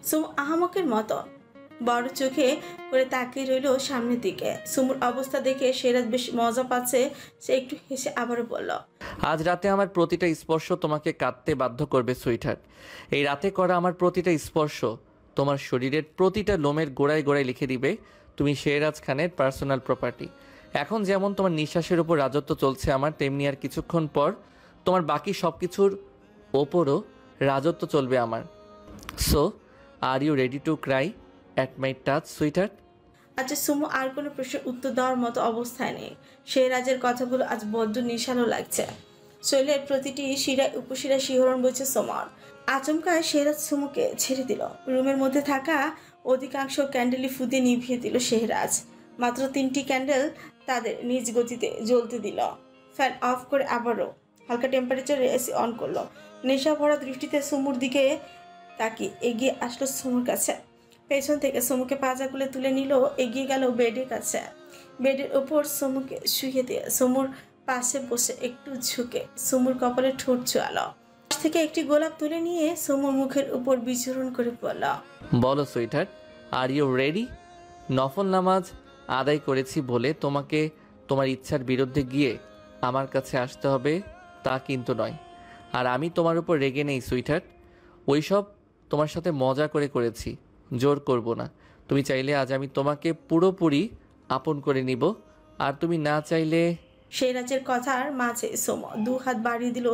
Speaker 1: সুমু আহামকের মতো বড় চোখে করে তাকিয়ে রইল সামনের দিকে। সুমুর অবস্থা দেখে সেহরাজ বেশ মজা পাচ্ছে। সে একটু হেসে আবারও বলল,
Speaker 9: আজ রাতে আমার প্রতিটা স্পর্শ তোমাকে কাঁদতে বাধ্য করবে সুইটহার্ট। এই রাতে করা আমার প্রতিটা স্পর্শ তোমার শরীরের প্রতিটা লোমের গোড়ায় গোড়ায় লিখে দিবে তুমি শেহরাজ খানের পার্সোনাল প্রপার্টি। এখন যেমন তোমার নিঃশ্বাসের উপর রাজত্ব চলছে আমার, তেমনি আর কিছুক্ষণ পর তোমার বাকি সব কিছুর ওপরও রাজত্ব চলবে আমার। So are you ready to cry at my touch sweetheart?
Speaker 1: আচ্ছা, সুমু আর কোনো প্রশ্নের উত্তর দেওয়ার মতো অবস্থায় নেই। সেহরাজের কথাগুলো আজ বড্ড নিশানো লাগছে। শরীরের প্রতিটি শিরায় উপশিরা শিহরণ বইছে সোমর। আচমকায় শেহরাজ সুমুকে ছেড়ে দিল। রুমের মধ্যে থাকা অধিকাংশ ক্যান্ডেলই ফুদে নিভিয়ে দিল শেহরাজ। মাত্র 3টি ক্যান্ডেল তাদের নিজ গতিতে জ্বলতে দিল। ফ্যান অফ করে আবারও হালকা টেম্পারেচারে এসি অন করলো। নেশা ভরা দৃষ্টিতে সুমুর দিকে তাকিয়ে এগিয়ে আসলো সুমুর কাছে। পেছন থেকে সুমুকে পাজাগুলো তুলে নিল, এগিয়ে গেল বেডের কাছে। বেডের ওপর সুমুকে শুয়ে দিয়ে সুমুর পাশে বসে একটু ঝুঁকে সুমুর কপালে ঠোঁট ছোঁয়ালো। পাশ থেকে একটি গোলাপ তুলে নিয়ে সুমুর মুখের উপর বিচরণ করে বলল,
Speaker 9: বলো সুইটহার্ট, আর ইউ রেডি? নফল নামাজ আদায় করেছি বলে তোমাকে তোমার ইচ্ছার বিরুদ্ধে গিয়ে আমার কাছে আসতে হবে তা কিন্তু নয়। আর আমি তোমার উপর রেগে নেই সুইটহার্ট, ওইসব তোমার সাথে মজা করে করেছি, জোর করব না। তুমি চাইলে আজ আমি তোমাকে পুরোপুরি আপন করে নিব, আর তুমি না চাইলে।
Speaker 1: শেহরাজের কথার মাঝে সুমু 2 হাত বাড়িয়ে দিল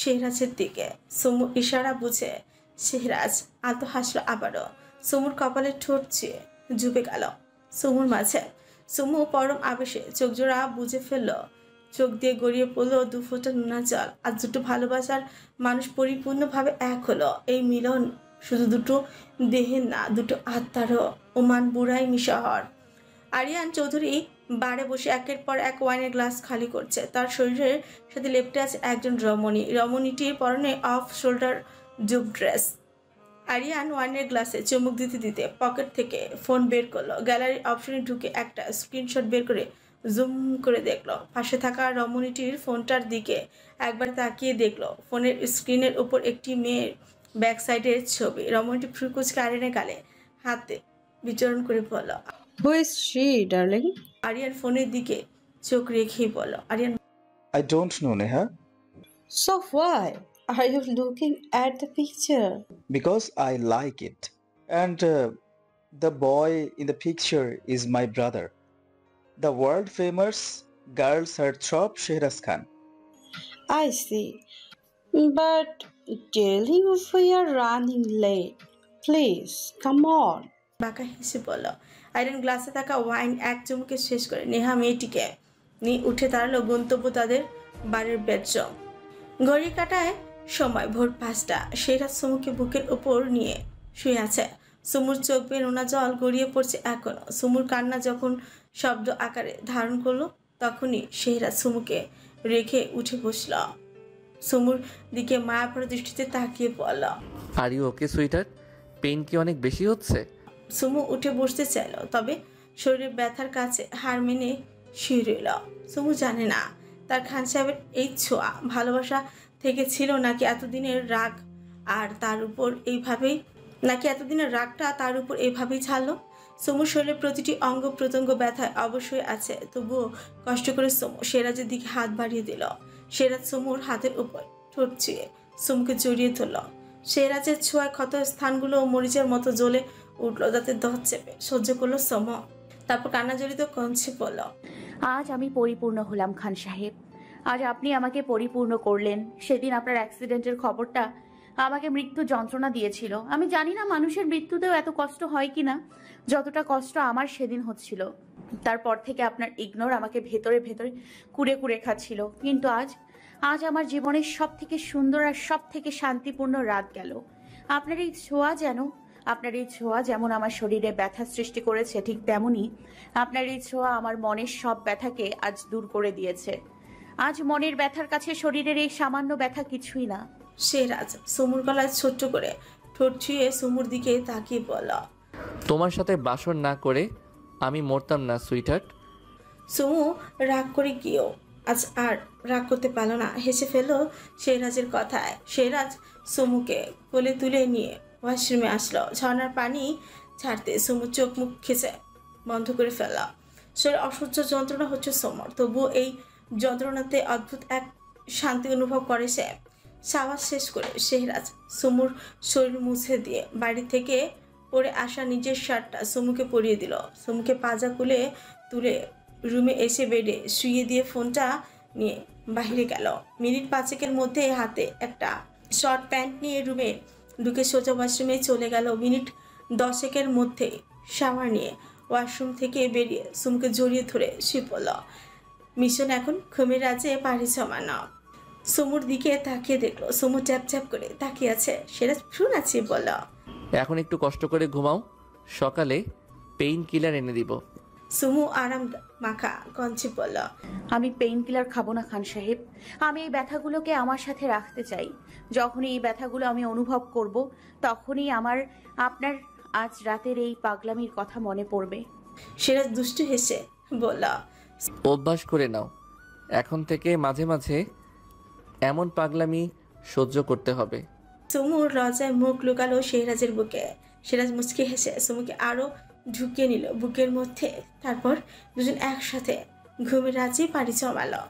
Speaker 1: শেহরাজের দিকে। সুমু ইশারা বুঝে শেহরাজ আলতো হাসলো আবারও। সুমুর কপালে ঠোঁট ছুঁয়ে ঝুঁকে গেল সুমুর মাঝে। সুমু পরম আবেশে চোখ জোড়া বুঝে ফেলল। চোখ দিয়ে গড়িয়ে পড়লো 2 ফোঁটা নোনা জল। আর দুটো ভালোবাসার মানুষ পরিপূর্ণভাবে এক হলো। এই মিলন শুধু দুটো দেহের না, দুটো আত্মারও। ওমান বুড়াই মিশহর। আরিয়ান চৌধুরী বারে বসে একের পর এক ওয়াইনের গ্লাস খালি করছে। তার শরীরের সাথে লেপ্টে আছে একজন রমণী। রমণীটির পরনে অফ শোল্ডার জুপ ড্রেস। আরিয়ান ওয়াইনের গ্লাসে চুমুক দিতে দিতে পকেট থেকে ফোন বের করলো। গ্যালারি অপশনে ঢুকে একটা স্ক্রিনশট বের করে জুম করে দেখলো। পাশে থাকা রমণীটির ফোনটার দিকে একবার তাকিয়ে দেখলো ফোনের স্ক্রিনের উপর একটি মেয়ের ব্যাক সাইডের ছবি। রমণীটি ফ্রুকুচকে আরিয়ানের গালে হাতে বিচরণ করে বলল,
Speaker 18: Who is she, darling?
Speaker 1: Aryan ফোনের দিকে চোখ রেখেই বলল, Aryan,
Speaker 19: I don't know, Neha.
Speaker 18: So why are you looking at the picture?
Speaker 19: Because I like it. And the boy in the picture is my brother, the world famous girls heartthrob Shehraz Khan.
Speaker 18: I see. But darling, we are running late. Please, come on.
Speaker 1: বাঁকা হেসে বলল। আয়রন গ্লাসে থাকা ওয়াইন এক চুমুকে শেষ করে নেহা মেয়েটিকে নিয়ে উঠে দাঁড়ালো গন্তব্য তাদের বাড়ির বেডরুম। ঘড়ি কাটায় সময় ভোর 5টা। শেহরাজ সুমুকে বুকের উপর নিয়ে শুয়ে আছে। সুমুর চোখ বেয়ে নোনা জল গড়িয়ে পড়ছে এখনো। সুমুর কান্না যখন শব্দ আকারে ধারণ করলো তখনই শেহরাজ সুমুকে রেখে উঠে বসল। সুমুর দিকে মায়াভরা দৃষ্টিতে তাকিয়ে বলল,
Speaker 9: are you okay sweetheart? Pain কি অনেক বেশি হচ্ছে?
Speaker 1: সুমু উঠে বসতে চাইল, তবে শরীরের ব্যথার কাছে হার মেনে শুয়ে রইল। সুমু জানে না তার খান সাহেবের এই ছোঁয়া ভালোবাসা থেকে ছিল নাকি এতদিনের রাগ, আর তার উপর এইভাবেই রাগটা তার উপর এইভাবেই ছাড়লো। সুমুর শরীরের প্রতিটি অঙ্গ প্রত্যঙ্গ ব্যথায় অবশ্যই আছে, তবুও কষ্ট করে সুমু শেহরাজের দিকে হাত বাড়িয়ে দিল। শেহরাজ সুমুর হাতের উপর ঠোঁট ছুঁয়ে সুমুকে জড়িয়ে ধরল। শেহরাজের ছোঁয়ায় ক্ষত স্থানগুলো মরিচের মতো জ্বলে উঠলো। দাঁতের দত চেপে সহ্য করলো সুমু। তারপর কান্না জড়িত কঞ্চে বলল,
Speaker 4: আজ আমি পরিপূর্ণ হলাম খান সাহেব। আজ আপনি আমাকে পরিপূর্ণ করলেন। সেদিন আপনার অ্যাক্সিডেন্টের খবরটা আমাকে মৃত্যু যন্ত্রণা দিয়েছিল। আমি জানি না মানুষের মৃত্যুতেও এত কষ্ট হয় কিনা, যতটা কষ্ট আমার সেদিন হচ্ছিল। তারপর থেকে আপনার ইগনোর আমাকে ভেতরে ভেতরে কুড়ে কুড়ে খাচ্ছিল। কিন্তু আজ আমার জীবনের সব থেকে সুন্দর আর সব থেকে শান্তিপূর্ণ রাত গেল। আপনার এই ছোঁয়া যেমন আমার শরীরে ব্যথা সৃষ্টি করেছে, ঠিক তেমনি আপনার এই ছোঁয়া আমার মনের সব ব্যথাকে আজ দূর করে দিয়েছে। আজ মনের ব্যথার কাছে শরীরের এই সামান্য ব্যথা কিছুই না।
Speaker 1: শেহরাজ সুমুর গলায় ছোট্ট করে ঠোঁট ছুঁয়ে সুমুর দিকে তাকিয়ে বলল,
Speaker 9: তোমার সাথে বাসর না করে আমি মরতাম না সুইটহার্ট।
Speaker 1: সুমু রাগ করে গিয়েও আজ আর রাগ করতে পারল না, হেসে ফেলল শেহরাজের কথায়। শেহরাজ সুমুকে কোলে তুলে নিয়ে ওয়াশরুমে আসলো। ঝর্ণার পানি ছাড়তে সুমু চোখ মুখ খেঁচে বন্ধ করে ফেলল। শরীর অসহ্য যন্ত্রণা হচ্ছে সুমুর, তবুও এই যন্ত্রণাতে অদ্ভুত এক শান্তি অনুভব করে সে। শাওয়ার শেষ করে শেহরাজ সুমুর শরীর মুছে দিয়ে বাড়ি থেকে পরে আসা নিজের শার্টটা সুমুকে পরিয়ে দিল। সুমুকে পাজা খুলে তুলে রুমে এসে বেডে শুয়ে দিয়ে ফোনটা নিয়ে বাইরে গেল। মিনিট 5 মধ্যে হাতে একটা শর্ট প্যান্ট নিয়ে রুমে ঢুকে সোজা ওয়াশরুমে চলে গেল। মিনিট 10 মধ্যে শাওয়ার নিয়ে ওয়াশরুম থেকে বেরিয়ে সুমুকে জড়িয়ে ধরে শুয়ে পড়ল। মিশন এখন ঘুমের রাজ্যে পাড়ি জমানো। সুমুর দিকে তাকিয়ে দেখলো সুমু চ্যাপ চ্যাপ করে তাকিয়ে আছে। সিরাজ ভ্রু নাচিয়ে বলল,
Speaker 9: এখন একটু কষ্ট করে ঘুমাও, সকালে পেইন কিলার এনে দিব।
Speaker 1: সুমু আরাম মাখা কঞ্চে বলল,
Speaker 4: আমি পেইন কিলার খাবো না খান সাহেব। আমি এই ব্যথাগুলোকে আমার সাথে রাখতে চাই। যখনই এই ব্যথাগুলো আমি অনুভব করব, তখনই আপনার আজ রাতের এই পাগলামির কথা মনে পড়বে।
Speaker 1: সিরাজ দুষ্টু হেসে বলল,
Speaker 9: অভ্যাস করে নাও, এখন থেকে মাঝে মাঝে এমন পাগলামি সহ্য করতে হবে।
Speaker 1: সুমুর লজ্জায় মুখ লুকালো সিরাজের বুকে। সিরাজ মুচকি হেসে সুমুকে আরো ঢুকিয়ে নিল বুকের মধ্যে। তারপর দুজন একসাথে ঘুমের রাজ্যে পাড়ি জমালো।